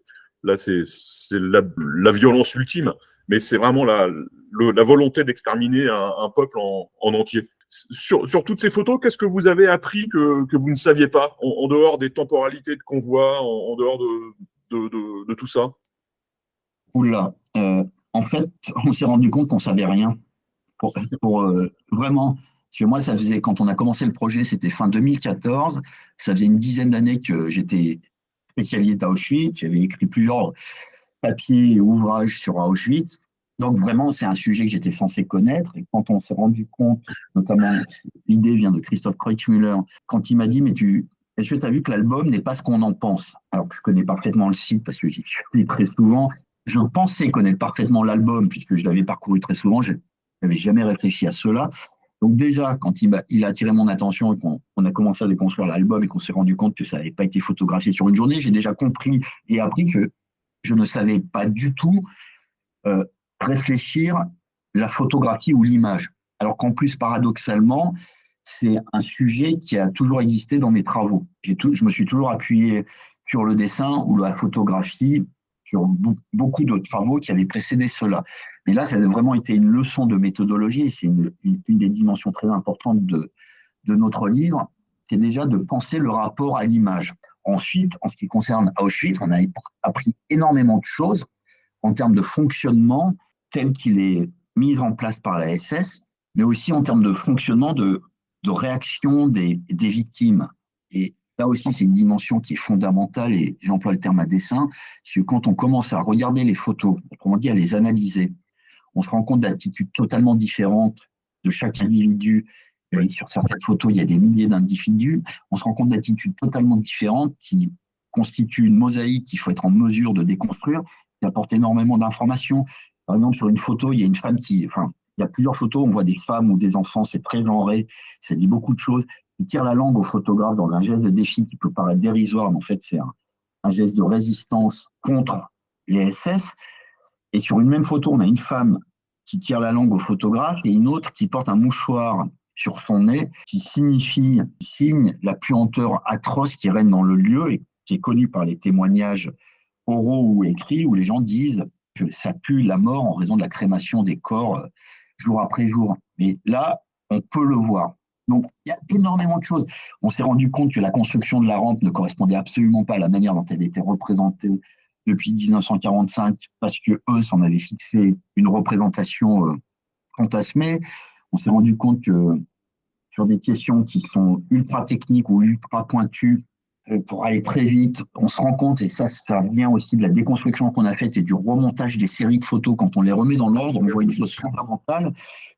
là, c'est la violence ultime, mais c'est vraiment la volonté d'exterminer un peuple en entier. Sur toutes ces photos, qu'est-ce que vous avez appris que vous ne saviez pas, en dehors des temporalités de convoi, en dehors de tout ça? Oula, en fait, on s'est rendu compte qu'on savait rien. Vraiment, parce que moi, ça faisait, quand on a commencé le projet, c'était fin 2014, ça faisait une dizaine d'années que j'étais spécialiste d'Auschwitz, j'avais écrit plusieurs papiers et ouvrages sur Auschwitz, donc vraiment, c'est un sujet que j'étais censé connaître, et quand on s'est rendu compte, notamment, l'idée vient de Christoph Kreutzmüller, quand il m'a dit, est-ce que tu as vu que l'album n'est pas ce qu'on en pense? Alors que je connais parfaitement le site, parce que j'y suis très souvent, je pensais connaître parfaitement l'album, puisque je l'avais parcouru très souvent, je n'avais jamais réfléchi à cela. Donc déjà, quand il a attiré mon attention et qu'on a commencé à déconstruire l'album et qu'on s'est rendu compte que ça n'avait pas été photographié sur une journée, j'ai déjà compris et appris que je ne savais pas du tout euh, réfléchir la photographie ou l'image. Alors qu'en plus, paradoxalement, c'est un sujet qui a toujours existé dans mes travaux. Je me suis toujours appuyé sur le dessin ou la photographie, sur beaucoup d'autres travaux qui avaient précédé cela. Mais là, ça a vraiment été une leçon de méthodologie et c'est une des dimensions très importantes de notre livre, c'est déjà de penser le rapport à l'image. Ensuite, en ce qui concerne Auschwitz, on a appris énormément de choses en termes de fonctionnement tel qu'il est mis en place par la SS, mais aussi en termes de fonctionnement de réaction des victimes. Et là aussi, c'est une dimension qui est fondamentale, et j'emploie le terme à dessein, parce que quand on commence à regarder les photos, autrement dit à les analyser, on se rend compte d'attitudes totalement différentes de chaque individu. Et sur certaines photos, il y a des milliers d'individus. On se rend compte d'attitudes totalement différentes qui constituent une mosaïque qu'il faut être en mesure de déconstruire, qui apporte énormément d'informations. Par exemple, sur une photo, il y a une femme il y a plusieurs photos, on voit des femmes ou des enfants, c'est très genré, ça dit beaucoup de choses. Ils tirent la langue au photographe dans un geste de défi qui peut paraître dérisoire, mais en fait, c'est un geste de résistance contre les SS. Et sur une même photo, on a une femme qui tire la langue au photographe et une autre qui porte un mouchoir sur son nez, qui signe la puanteur atroce qui règne dans le lieu et qui est connue par les témoignages oraux ou écrits, où les gens disent que ça pue la mort en raison de la crémation des corps jour après jour. Mais là, on peut le voir. Donc, il y a énormément de choses. On s'est rendu compte que la construction de la rampe ne correspondait absolument pas à la manière dont elle était représentée depuis 1945, parce que eux s'en avaient fixé une représentation fantasmée. On s'est rendu compte que sur des questions qui sont ultra techniques ou ultra pointues, pour aller très vite, on se rend compte, et ça vient aussi de la déconstruction qu'on a faite et du remontage des séries de photos, quand on les remet dans l'ordre, on voit une chose fondamentale,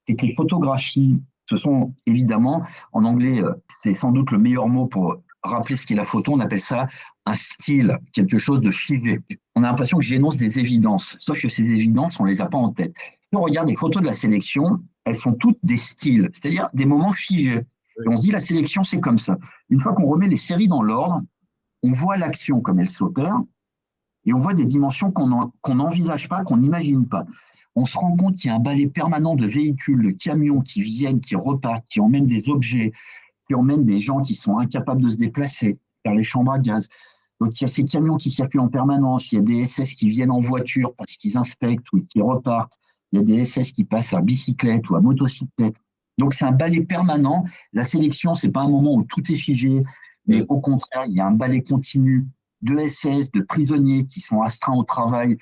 c'est que les photographies, ce sont évidemment, en anglais, c'est sans doute le meilleur mot pour rappeler ce qu'est la photo, on appelle ça un style, quelque chose de figé. On a l'impression que j'énonce des évidences, sauf que ces évidences, on ne les a pas en tête. Si on regarde les photos de la sélection, elles sont toutes des styles, c'est-à-dire des moments figés. Et on se dit, la sélection, c'est comme ça. Une fois qu'on remet les séries dans l'ordre, on voit l'action comme elle s'opère, et on voit des dimensions qu'on n'envisage pas, qu'on n'imagine pas. On se rend compte qu'il y a un balai permanent de véhicules, de camions qui viennent, qui repartent, qui emmènent des objets, qui emmènent des gens qui sont incapables de se déplacer vers les chambres à gaz. Donc il y a ces camions qui circulent en permanence, il y a des SS qui viennent en voiture parce qu'ils inspectent ou qui repartent, il y a des SS qui passent à bicyclette ou à motocyclette. Donc c'est un balai permanent. La sélection, c'est pas un moment où tout est figé, mais au contraire, il y a un balai continu de SS, de prisonniers qui sont astreints au travail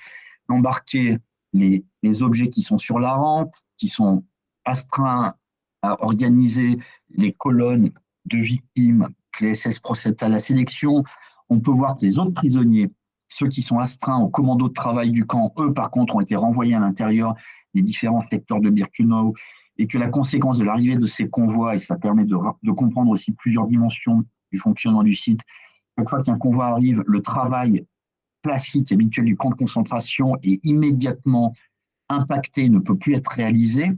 d'embarquer les objets qui sont sur la rampe, qui sont astreints à organiser les colonnes de victimes que les SS procèdent à la sélection. On peut voir que les autres prisonniers, ceux qui sont astreints au commando de travail du camp, eux, par contre, ont été renvoyés à l'intérieur des différents secteurs de Birkenau, et que la conséquence de l'arrivée de ces convois, et ça permet de comprendre aussi plusieurs dimensions du fonctionnement du site. Chaque fois qu'un convoi arrive, le travail classique, habituel du camp de concentration est immédiatement impacté, ne peut plus être réalisé.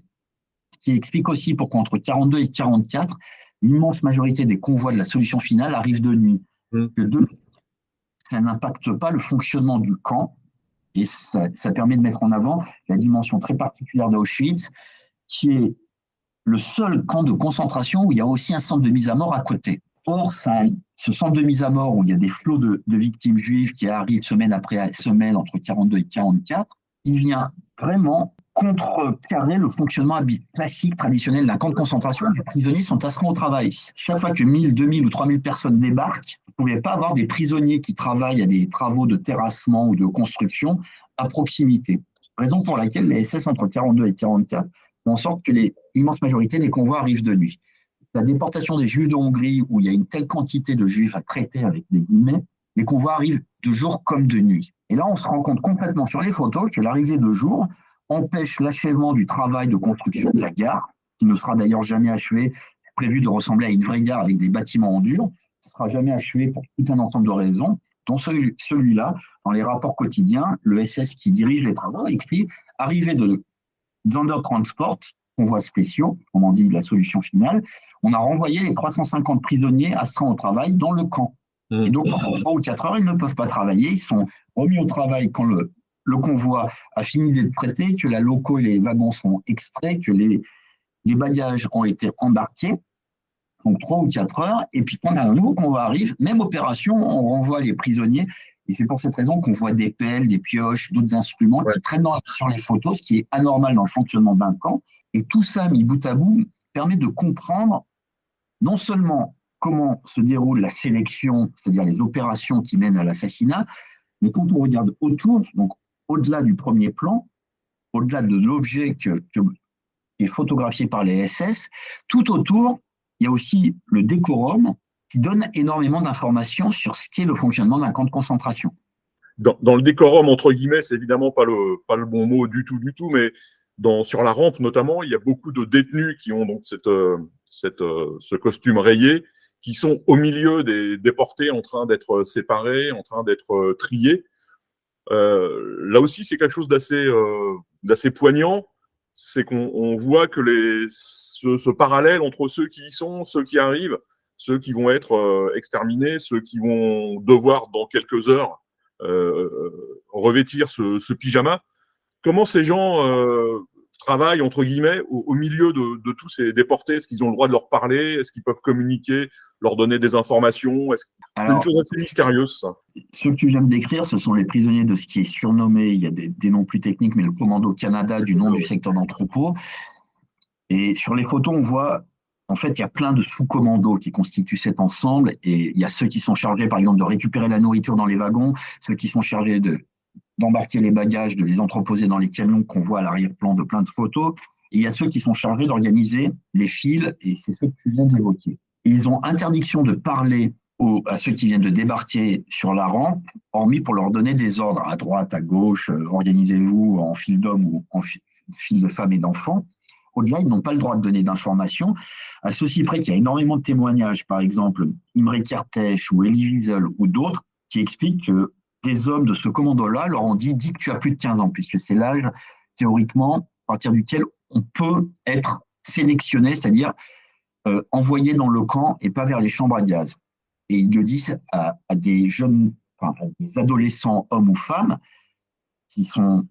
Ce qui explique aussi pourquoi entre 42 et 44, l'immense majorité des convois de la solution finale arrivent de nuit. Que ça n'impacte pas le fonctionnement du camp et ça permet de mettre en avant la dimension très particulière d'Auschwitz, qui est le seul camp de concentration où il y a aussi un centre de mise à mort à côté. Or, ce centre de mise à mort où il y a des flots de victimes juives qui arrivent semaine après semaine entre 42 et 44, il vient vraiment contrecarrer le fonctionnement classique, traditionnel d'un camp de concentration. Les prisonniers sont astreints au travail. Chaque fois que 1000, 2000 ou 3000 personnes débarquent, vous ne pouvez pas avoir des prisonniers qui travaillent à des travaux de terrassement ou de construction à proximité. Raison pour laquelle les SS entre 42 et 44 font en sorte que l'immense majorité des convois arrivent de nuit. La déportation des Juifs de Hongrie, où il y a une telle quantité de Juifs à traiter avec des guillemets, les convois arrivent de jour comme de nuit. Et là, on se rend compte complètement sur les photos que l'arrivée de jour empêche l'achèvement du travail de construction de la gare, qui ne sera d'ailleurs jamais achevé, prévu de ressembler à une vraie gare avec des bâtiments en dur. Ce ne sera jamais achevé pour tout un ensemble de raisons. Dans celui-là, dans les rapports quotidiens, le SS qui dirige les travaux écrit « Arrivée de Sondertransport », convois spéciaux, comme on dit la solution finale, on a renvoyé les 350 prisonniers astreints au travail dans le camp. Et donc, pendant 3 ou 4 heures, ils ne peuvent pas travailler. Ils sont remis au travail quand le convoi a fini d'être traité, que la loco et les wagons sont extraits, que les bagages ont été embarqués. Donc, 3 ou 4 heures. Et puis, quand un nouveau convoi arrive, même opération, on renvoie les prisonniers. Et c'est pour cette raison qu'on voit des pelles, des pioches, d'autres instruments qui traînent sur les photos, ce qui est anormal dans le fonctionnement d'un camp. Et tout ça, mis bout à bout, permet de comprendre non seulement comment se déroule la sélection, c'est-à-dire les opérations qui mènent à l'assassinat, mais quand on regarde autour, donc au-delà du premier plan, au-delà de l'objet qui est photographié par les SS, tout autour, il y a aussi le décorum qui donne énormément d'informations sur ce qu'est le fonctionnement d'un camp de concentration. Dans le décorum, entre guillemets, c'est évidemment pas le bon mot du tout, mais sur la rampe notamment, il y a beaucoup de détenus qui ont donc ce costume rayé, qui sont au milieu des déportés en train d'être séparés, en train d'être triés. Là aussi, c'est quelque chose d'assez poignant, c'est qu'on voit que ce parallèle entre ceux qui y sont, ceux qui arrivent, ceux qui vont être exterminés, ceux qui vont devoir, dans quelques heures, revêtir ce pyjama. Comment ces gens travaillent, entre guillemets, au milieu de tous ces déportés? Est-ce qu'ils ont le droit de leur parler? Est-ce qu'ils peuvent communiquer, leur donner des informations? C'est une chose assez mystérieuse, ça. Ceux que tu viens de décrire, ce sont les prisonniers de ce qui est surnommé, il y a des noms plus techniques, mais le Commando Canada, du nom du secteur d'entrepôt. Et sur les photos, on voit, en fait, il y a plein de sous-commandos qui constituent cet ensemble. Et il y a ceux qui sont chargés, par exemple, de récupérer la nourriture dans les wagons, ceux qui sont chargés d'embarquer les bagages, de les entreposer dans les camions qu'on voit à l'arrière-plan de plein de photos. Et il y a ceux qui sont chargés d'organiser les fils, et c'est ceux que tu viens d'évoquer. Et ils ont interdiction de parler à ceux qui viennent de débarquer sur la rampe, hormis pour leur donner des ordres à droite, à gauche, organisez-vous en file d'hommes ou en file de femmes et d'enfants. Au-delà, ils n'ont pas le droit de donner d'informations, à ceci près qu'il y a énormément de témoignages, par exemple Imre Kertész ou Elie Wiesel ou d'autres, qui expliquent que des hommes de ce commando-là leur ont dit que tu as plus de 15 ans, puisque c'est l'âge, théoriquement, à partir duquel on peut être sélectionné, c'est-à-dire envoyé dans le camp et pas vers les chambres à gaz. Et ils le disent à des jeunes, à des adolescents, hommes ou femmes, qui sont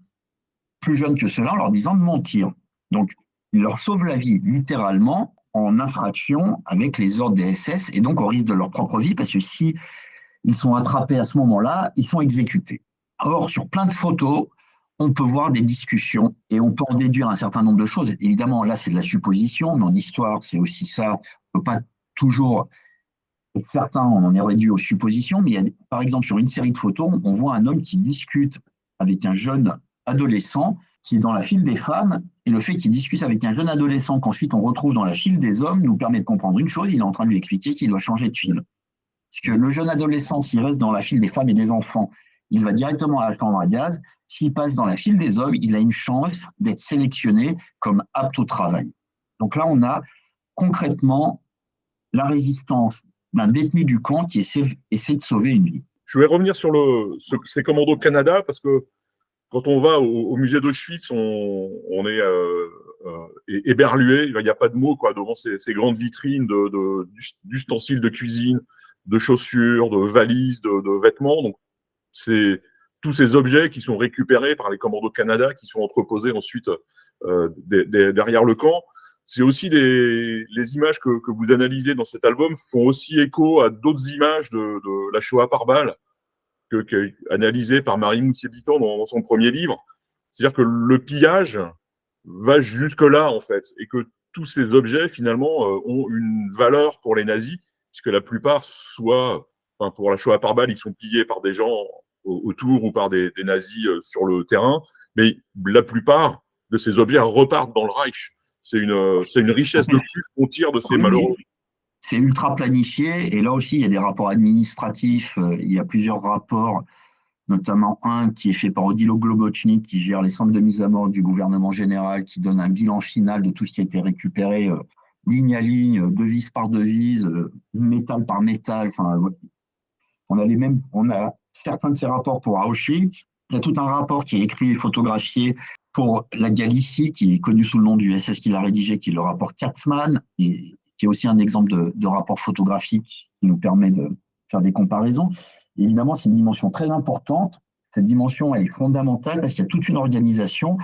plus jeunes que cela, en leur disant de mentir. Donc, ils leur sauvent la vie, littéralement, en infraction avec les ordres des SS, et donc au risque de leur propre vie, parce que si ils sont attrapés à ce moment-là, ils sont exécutés. Or, sur plein de photos, on peut voir des discussions et on peut en déduire un certain nombre de choses. Évidemment, là, c'est de la supposition, mais en histoire, c'est aussi ça. On ne peut pas toujours être certain, on en est réduit aux suppositions, mais il y a, par exemple, sur une série de photos, on voit un homme qui discute avec un jeune adolescent qui est dans la file des femmes, et le fait qu'il discute avec un jeune adolescent qu'ensuite on retrouve dans la file des hommes nous permet de comprendre une chose, il est en train de lui expliquer qu'il doit changer de file. Parce que le jeune adolescent, s'il reste dans la file des femmes et des enfants, il va directement à la chambre à gaz. S'il passe dans la file des hommes, il a une chance d'être sélectionné comme apte au travail. Donc là, on a concrètement la résistance d'un détenu du camp qui essaie de sauver une vie. Je vais revenir sur ces commandos Canada, parce que quand on va au musée d'Auschwitz, on est éberlué, il n'y a pas de mots quoi, devant ces grandes vitrines d'ustensiles de cuisine, de chaussures, de valises, de vêtements. Donc, c'est tous ces objets qui sont récupérés par les commandos Canada, qui sont entreposés ensuite derrière le camp. C'est aussi les images que vous analysez dans cet album font aussi écho à d'autres images de la Shoah par balle, analysé par Marie Moutier-Bitan dans son premier livre. C'est-à-dire que le pillage va jusque-là, en fait, et que tous ces objets, finalement, ont une valeur pour les nazis, puisque la plupart, pour la Shoah par balle, ils sont pillés par des gens autour ou par des nazis sur le terrain, mais la plupart de ces objets repartent dans le Reich. C'est une richesse de plus qu'on tire de ces malheureux. C'est ultra planifié, et là aussi, il y a des rapports administratifs, il y a plusieurs rapports, notamment un qui est fait par Odilo Globochnik, qui gère les centres de mise à mort du gouvernement général, qui donne un bilan final de tout ce qui a été récupéré, ligne à ligne, devise par devise, métal par métal. Enfin, on a certains de ces rapports pour Auschwitz. Il y a tout un rapport qui est écrit et photographié pour la Galicie, qui est connu sous le nom du SS qui l'a rédigé, qui est le rapport Katzmann, et qui est aussi un exemple de rapport photographique qui nous permet de faire des comparaisons. Et évidemment, c'est une dimension très importante. Cette dimension, elle est fondamentale parce qu'il y a toute une organisation.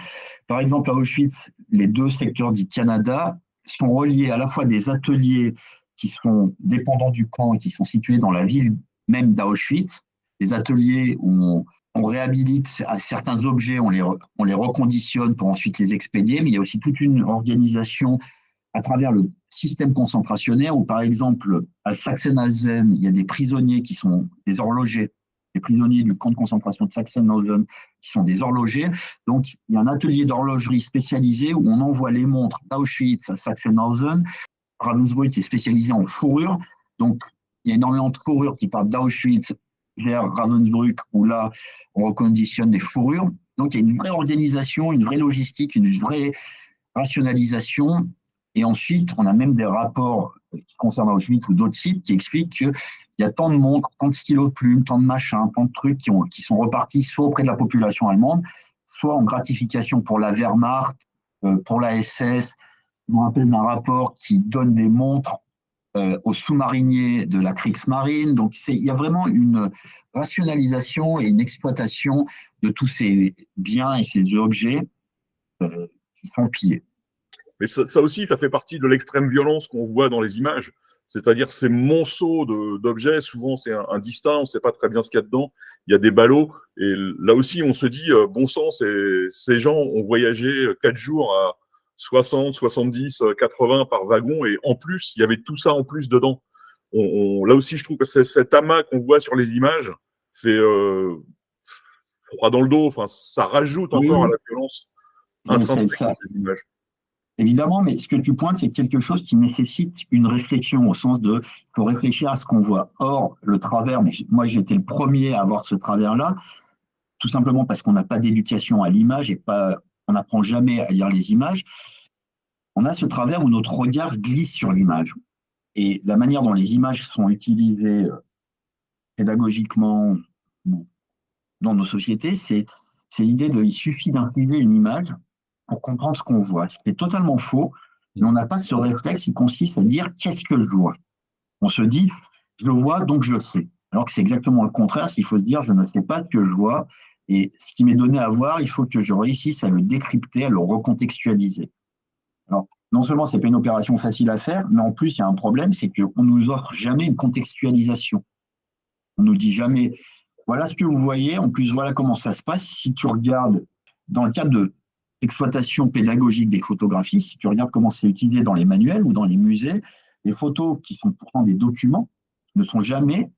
Par exemple, à Auschwitz, les deux secteurs dits Canada sont reliés à la fois des ateliers qui sont dépendants du camp et qui sont situés dans la ville même d'Auschwitz, des ateliers où on réhabilite certains objets, on les reconditionne pour ensuite les expédier, mais il y a aussi toute une organisation à travers le système concentrationnaire où, par exemple, à Sachsenhausen, il y a des prisonniers qui sont des horlogers, des prisonniers du camp de concentration de Sachsenhausen qui sont des horlogers. Donc, il y a un atelier d'horlogerie spécialisé où on envoie les montres d'Auschwitz à Sachsenhausen. Ravensbrück est spécialisé en fourrure. Donc, il y a énormément de fourrures qui partent d'Auschwitz vers Ravensbrück, où là, on reconditionne des fourrures. Donc, il y a une vraie organisation, une vraie logistique, une vraie rationalisation. Et ensuite, on a même des rapports qui concernent Auschwitz ou d'autres sites qui expliquent qu'il y a tant de montres, tant de stylos de plumes, tant de machins, tant de trucs qui sont repartis soit auprès de la population allemande, soit en gratification pour la Wehrmacht, pour la SS. Je me rappelle d'un rapport qui donne des montres aux sous-mariniers de la Kriegsmarine. Donc, il y a vraiment une rationalisation et une exploitation de tous ces biens et ces objets qui sont pillés. Mais ça aussi, ça fait partie de l'extrême violence qu'on voit dans les images. C'est-à-dire ces monceaux d'objets, souvent c'est indistinct, on ne sait pas très bien ce qu'il y a dedans, il y a des ballots, et là aussi on se dit, bon sang, ces gens ont voyagé 4 jours à 60, 70, 80 par wagon, et en plus, il y avait tout ça en plus dedans. Là aussi, je trouve que cet amas qu'on voit sur les images fait froid dans le dos, enfin, ça rajoute encore à la violence intrinsèque de ces images. Évidemment, mais ce que tu pointes, c'est quelque chose qui nécessite une réflexion au sens de il faut réfléchir à ce qu'on voit. Or, le travers, mais moi j'ai été le premier à avoir ce travers-là, tout simplement parce qu'on n'a pas d'éducation à l'image et on n'apprend jamais à lire les images. On a ce travers où notre regard glisse sur l'image. Et la manière dont les images sont utilisées pédagogiquement dans nos sociétés, c'est l'idée il suffit d'imprimer une image pour comprendre ce qu'on voit. Ce qui est totalement faux, mais on n'a pas ce réflexe qui consiste à dire qu'est-ce que je vois. On se dit, je vois, donc je sais. Alors que c'est exactement le contraire, s'il faut se dire, je ne sais pas ce que je vois, et ce qui m'est donné à voir, il faut que je réussisse à le décrypter, à le recontextualiser. Alors, non seulement ce n'est pas une opération facile à faire, mais en plus, il y a un problème, c'est qu'on ne nous offre jamais une contextualisation. On ne nous dit jamais, voilà ce que vous voyez, en plus, voilà comment ça se passe. Si tu regardes, dans le cadre de l'exploitation pédagogique des photographies, si tu regardes comment c'est utilisé dans les manuels ou dans les musées, les photos qui sont pourtant des documents ne sont jamais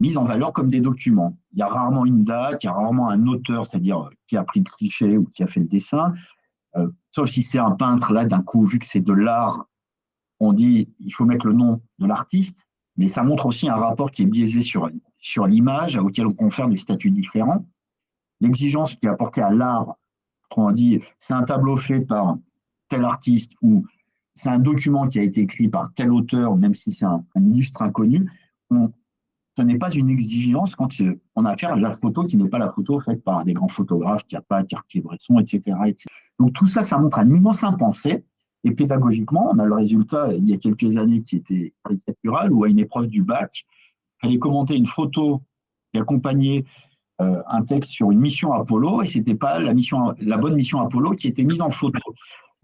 mises en valeur comme des documents. Il y a rarement une date, il y a rarement un auteur, c'est-à-dire qui a pris le cliché ou qui a fait le dessin, sauf si c'est un peintre, là, d'un coup, vu que c'est de l'art, on dit il faut mettre le nom de l'artiste, mais ça montre aussi un rapport qui est biaisé sur l'image, auquel on confère des statuts différents. L'exigence qui est apportée à l'art, on dit c'est un tableau fait par tel artiste ou c'est un document qui a été écrit par tel auteur, même si c'est un illustre inconnu, ce n'est pas une exigence quand on a affaire à la photo qui n'est pas la photo faite par des grands photographes, Capa, Cartier-Bresson, etc., etc. Donc tout ça, ça montre un immense impensé. Et pédagogiquement, on a le résultat il y a quelques années qui était caricatural, où à une épreuve du bac, il fallait commenter une photo qui accompagnait un texte sur une mission Apollo, et ce n'était pas la bonne mission Apollo qui était mise en photo.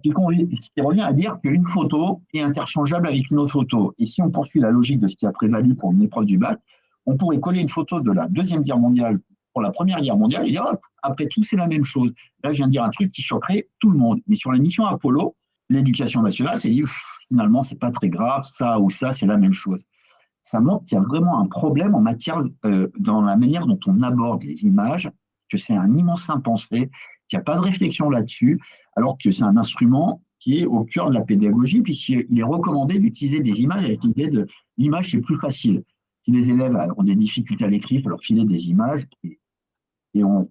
Ce qui revient à dire qu'une photo est interchangeable avec une autre photo. Et si on poursuit la logique de ce qui a prévalu pour une épreuve du bac, on pourrait coller une photo de la Deuxième Guerre mondiale pour la Première Guerre mondiale et dire, hop, après tout, c'est la même chose. Là, je viens de dire un truc qui choquerait tout le monde. Mais sur la mission Apollo, l'éducation nationale s'est dit, finalement, c'est pas très grave, ça ou ça, c'est la même chose. Ça montre qu'il y a vraiment un problème en matière, dans la manière dont on aborde les images, que c'est un immense impensé, qu'il n'y a pas de réflexion là-dessus, alors que c'est un instrument qui est au cœur de la pédagogie, puisqu'il est recommandé d'utiliser des images avec l'idée de l'image, c'est plus facile. Si les élèves ont des difficultés à l'écrit, il faut leur filer des images et on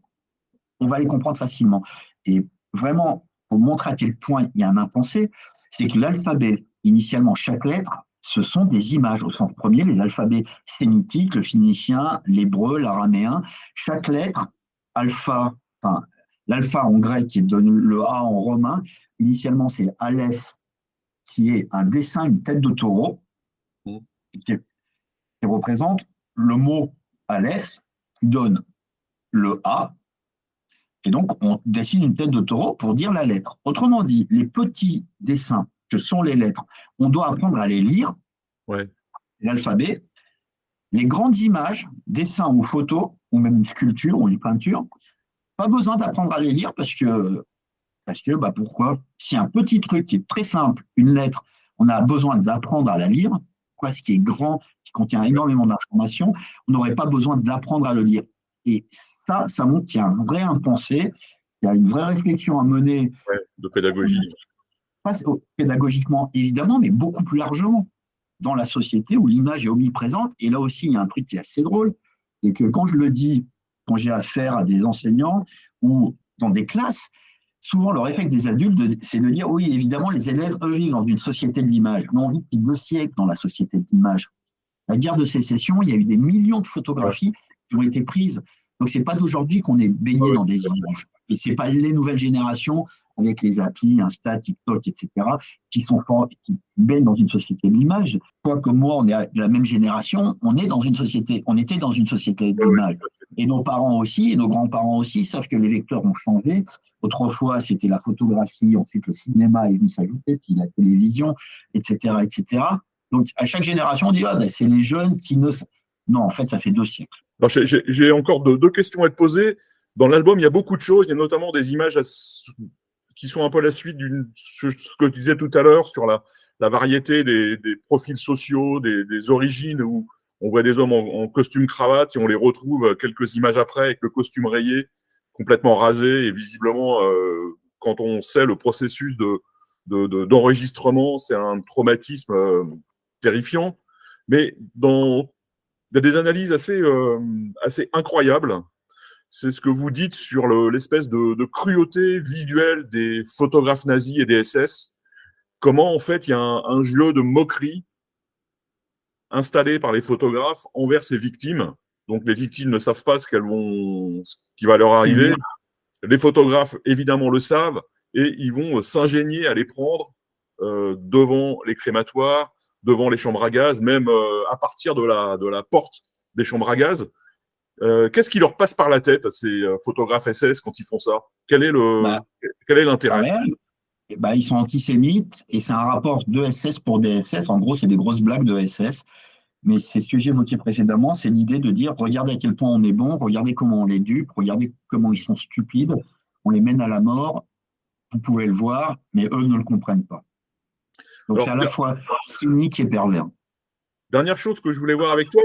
va les comprendre facilement. Et vraiment, pour montrer à quel point il y a un impensé, c'est que l'alphabet, initialement, chaque lettre, ce sont des images. Au sens premier, les alphabets sémitiques, le phénicien, l'hébreu, l'araméen, chaque lettre, alpha, enfin, l'alpha en grec qui donne le A en romain, initialement c'est Aleph, qui est un dessin, une tête de taureau, qui représente le mot Aleph, qui donne le A, et donc on dessine une tête de taureau pour dire la lettre. Autrement dit, les petits dessins que sont les lettres, on doit apprendre à les lire, l'alphabet. Les grandes images, dessins ou photos, ou même une sculpture ou une peinture, pas besoin d'apprendre à les lire parce que pourquoi? Si un petit truc qui est très simple, une lettre, on a besoin d'apprendre à la lire, quoi, ce qui est grand, qui contient énormément d'informations, on n'aurait pas besoin d'apprendre à le lire. Et ça montre qu'il y a un vrai impensé, il y a une vraie réflexion à mener. De pédagogie. Pas pédagogiquement, évidemment, mais beaucoup plus largement dans la société où l'image est omniprésente. Et là aussi, il y a un truc qui est assez drôle, et que quand je le dis, quand j'ai affaire à des enseignants ou dans des classes, souvent le réflexe des adultes, c'est de dire oui, évidemment, les élèves, eux, vivent dans une société de l'image. Mais on vit depuis 2 siècles dans la société de l'image. La guerre de sécession, il y a eu des millions de photographies qui ont été prises. Donc, ce n'est pas d'aujourd'hui qu'on est baigné dans des images. Et ce n'est pas les nouvelles générations avec les applis, Insta, TikTok, etc., qui baignent dans une société de l'image. Toi comme moi, on est de la même génération, on était dans une société de l'image. Et nos parents aussi, et nos grands-parents aussi, sauf que les vecteurs ont changé. Autrefois, c'était la photographie, ensuite le cinéma est venu s'ajouter, puis la télévision, etc., etc. Donc, à chaque génération, on dit c'est les jeunes qui ne... Non, en fait, ça fait 2 siècles. J'ai encore deux questions à te poser. Dans l'album, il y a beaucoup de choses. Il y a notamment des images qui sont un peu la suite de ce que je disais tout à l'heure sur la variété des profils sociaux, des origines, où on voit des hommes en costume cravate et on les retrouve quelques images après avec le costume rayé, complètement rasé. Et visiblement, quand on sait le processus d'enregistrement, c'est un traumatisme terrifiant. Mais il y a des analyses assez incroyables. C'est ce que vous dites sur l'espèce de cruauté visuelle des photographes nazis et des SS. Comment, en fait, il y a un jeu de moquerie installé par les photographes envers ces victimes. Donc, les victimes ne savent pas ce qui va leur arriver. Les photographes, évidemment, le savent et ils vont s'ingénier à les prendre devant les crématoires, devant les chambres à gaz, même à partir de la porte des chambres à gaz. Qu'est-ce qui leur passe par la tête à ces photographes SS quand ils font ça? Quel est l'intérêt? Ils sont antisémites et c'est un rapport de SS pour des SS. En gros, c'est des grosses blagues de SS. Mais c'est ce que j'évoquais précédemment, c'est l'idée de dire regardez à quel point on est bon, regardez comment on les dupe, regardez comment ils sont stupides, on les mène à la mort, vous pouvez le voir, mais eux ne le comprennent pas. Donc c'est à la fois cynique et pervers. Dernière chose que je voulais voir avec toi,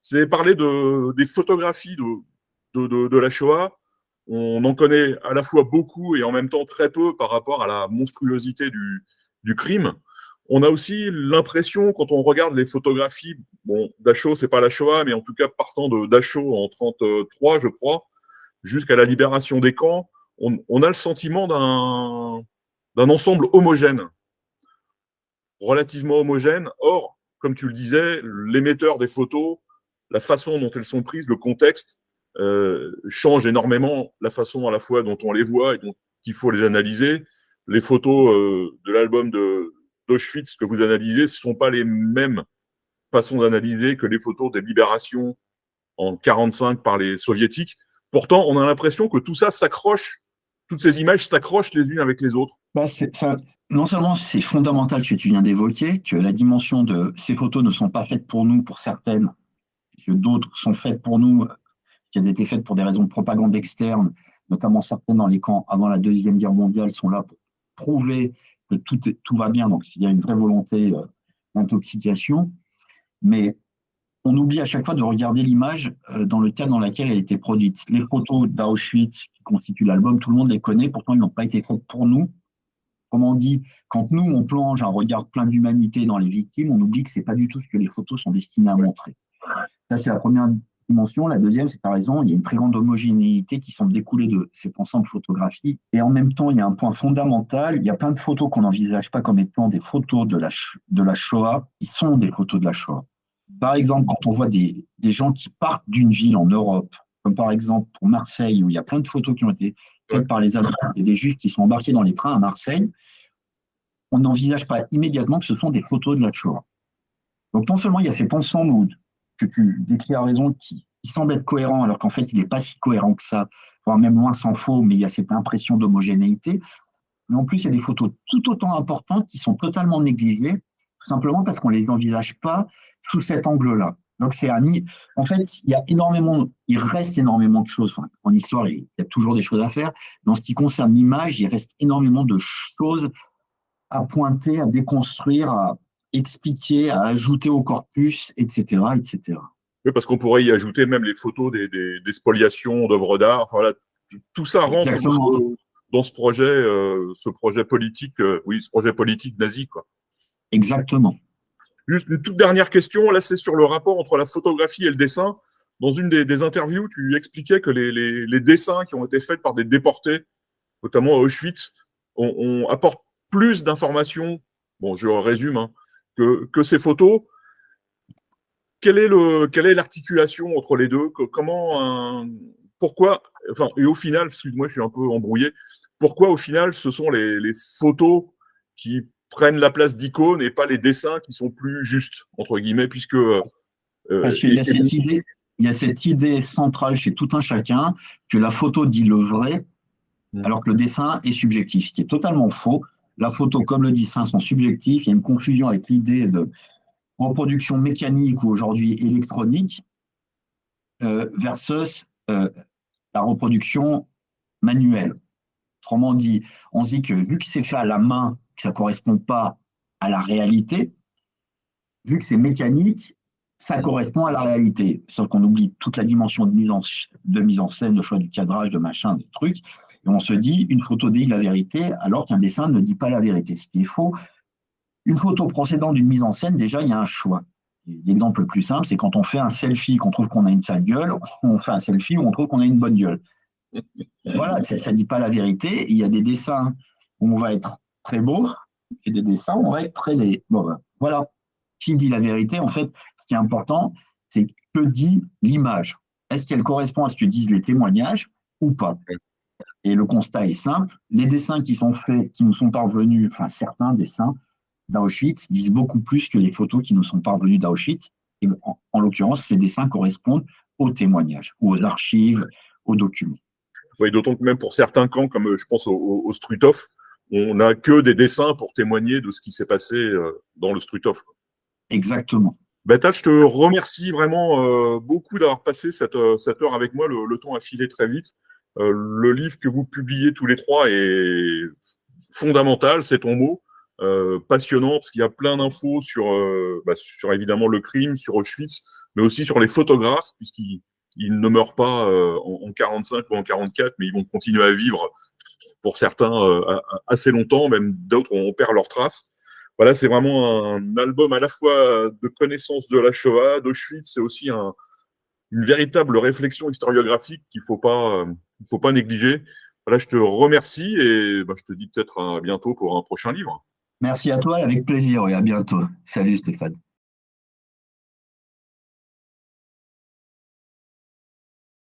c'est parler des photographies de la Shoah. On en connaît à la fois beaucoup et en même temps très peu par rapport à la monstruosité du crime. On a aussi l'impression, quand on regarde les photographies, bon, Dachau, c'est pas la Shoah, mais en tout cas partant de Dachau en 1933, je crois, jusqu'à la libération des camps, on a le sentiment d'un ensemble homogène, relativement homogène. Or, comme tu le disais, l'émetteur des photos, la façon dont elles sont prises, le contexte, change énormément la façon à la fois dont on les voit et dont il faut les analyser. Les photos de l'album d'Auschwitz que vous analysez, ce ne sont pas les mêmes façons d'analyser que les photos des libérations en 1945 par les soviétiques. Pourtant, on a l'impression que tout ça s'accroche, toutes ces images s'accrochent les unes avec les autres. Non seulement c'est fondamental ce que tu viens d'évoquer, que la dimension de ces photos ne sont pas faites pour nous, pour certaines, que d'autres sont faites pour nous, qu'elles étaient faites pour des raisons de propagande externe, notamment certaines dans les camps avant la Deuxième Guerre mondiale sont là pour prouver que tout va bien, donc il y a une vraie volonté d'intoxication. Mais on oublie à chaque fois de regarder l'image dans le cadre dans lequel elle était produite. Les photos d'Auschwitz qui constituent l'album, tout le monde les connaît, pourtant ils n'ont pas été faites pour nous. Comme on dit, quand nous, on plonge un regard plein d'humanité dans les victimes, on oublie que ce n'est pas du tout ce que les photos sont destinées à montrer. Ça, c'est la première dimension. La deuxième, c'est, tu as raison, il y a une très grande homogénéité qui semble découler de cet ensemble photographique. Et en même temps, il y a un point fondamental, il y a plein de photos qu'on n'envisage pas comme étant des photos de la Shoah, qui sont des photos de la Shoah. Par exemple, quand on voit des gens qui partent d'une ville en Europe, comme par exemple pour Marseille, où il y a plein de photos qui ont été faites par les Allemands et des Juifs qui sont embarqués dans les trains à Marseille, on n'envisage pas immédiatement que ce sont des photos de la Shoah. Donc non seulement il y a cet ensemble que tu décris à raison qui semble être cohérent, alors qu'en fait il n'est pas si cohérent que ça, voire même loin s'en faut, mais il y a cette impression d'homogénéité. Mais en plus, il y a des photos tout autant importantes qui sont totalement négligées, tout simplement parce qu'on ne les envisage pas sous cet angle-là. Donc, en fait, il reste énormément de choses. Enfin, en histoire, il y a toujours des choses à faire. Dans ce qui concerne l'image, il reste énormément de choses à pointer, à déconstruire, à expliquer, à ajouter au corpus, etc., etc. Oui, parce qu'on pourrait y ajouter même les photos des spoliations d'œuvres d'art. Enfin, voilà, tout ça rentre dans ce projet politique, oui, ce projet politique nazi, quoi. Exactement. Juste une toute dernière question, là, c'est sur le rapport entre la photographie et le dessin. Dans une des interviews, tu expliquais que les dessins qui ont été faits par des déportés, notamment à Auschwitz, apportent plus d'informations, bon, je résume, hein, que ces photos. Quelle est l'articulation entre les deux? Pourquoi, enfin, et au final, excuse-moi, je suis un peu embrouillé, pourquoi au final ce sont les photos qui prennent la place d'icônes et pas les dessins qui sont plus justes, entre guillemets, puisque... Parce qu'il y a cette idée centrale chez tout un chacun que la photo dit le vrai, alors que le dessin est subjectif, ce qui est totalement faux. La photo comme le dessin sont subjectifs, il y a une confusion avec l'idée de reproduction mécanique ou aujourd'hui électronique versus la reproduction manuelle. Autrement dit, on se dit que vu que c'est fait à la main, que ça ne correspond pas à la réalité, vu que c'est mécanique, ça correspond à la réalité. Sauf qu'on oublie toute la dimension de mise en scène, de choix du cadrage, de machin, des trucs. Et on se dit, une photo dit la vérité, alors qu'un dessin ne dit pas la vérité. Ce qui est faux. Une photo procédant d'une mise en scène, déjà, il y a un choix. L'exemple le plus simple, c'est quand on fait un selfie, qu'on trouve qu'on a une sale gueule, on fait un selfie où on trouve qu'on a une bonne gueule. Voilà, ça ne dit pas la vérité. Il y a des dessins où on va être très beau et des dessins où on va être très laid. Bon, ben, voilà. Qui dit la vérité? En fait, ce qui est important, c'est que dit l'image. Est-ce qu'elle correspond à ce que disent les témoignages ou pas? Et le constat est simple. Les dessins qui sont faits, qui nous sont parvenus, enfin certains dessins d'Auschwitz disent beaucoup plus que les photos qui nous sont parvenues d'Auschwitz. Et en l'occurrence, ces dessins correspondent aux témoignages, ou aux archives, aux documents. Oui, d'autant que même pour certains camps, comme je pense au Struthof, on n'a que des dessins pour témoigner de ce qui s'est passé dans le Struthof. Exactement. Bata, je te remercie vraiment beaucoup d'avoir passé cette heure avec moi. Le temps a filé très vite. Le livre que vous publiez tous les trois est fondamental, c'est ton mot. Passionnant, parce qu'il y a plein d'infos sur évidemment le crime, sur Auschwitz, mais aussi sur les photographes, puisqu'ils ne meurent pas en 1945 ou en 1944, mais ils vont continuer à vivre, pour certains, assez longtemps, même d'autres, on perd leurs traces. Voilà, c'est vraiment un album à la fois de connaissance de la Shoah, d'Auschwitz, c'est aussi une véritable réflexion historiographique qu'il ne faut pas négliger. Voilà, je te remercie et je te dis peut-être à bientôt pour un prochain livre. Merci à toi et avec plaisir et à bientôt. Salut Stéphane.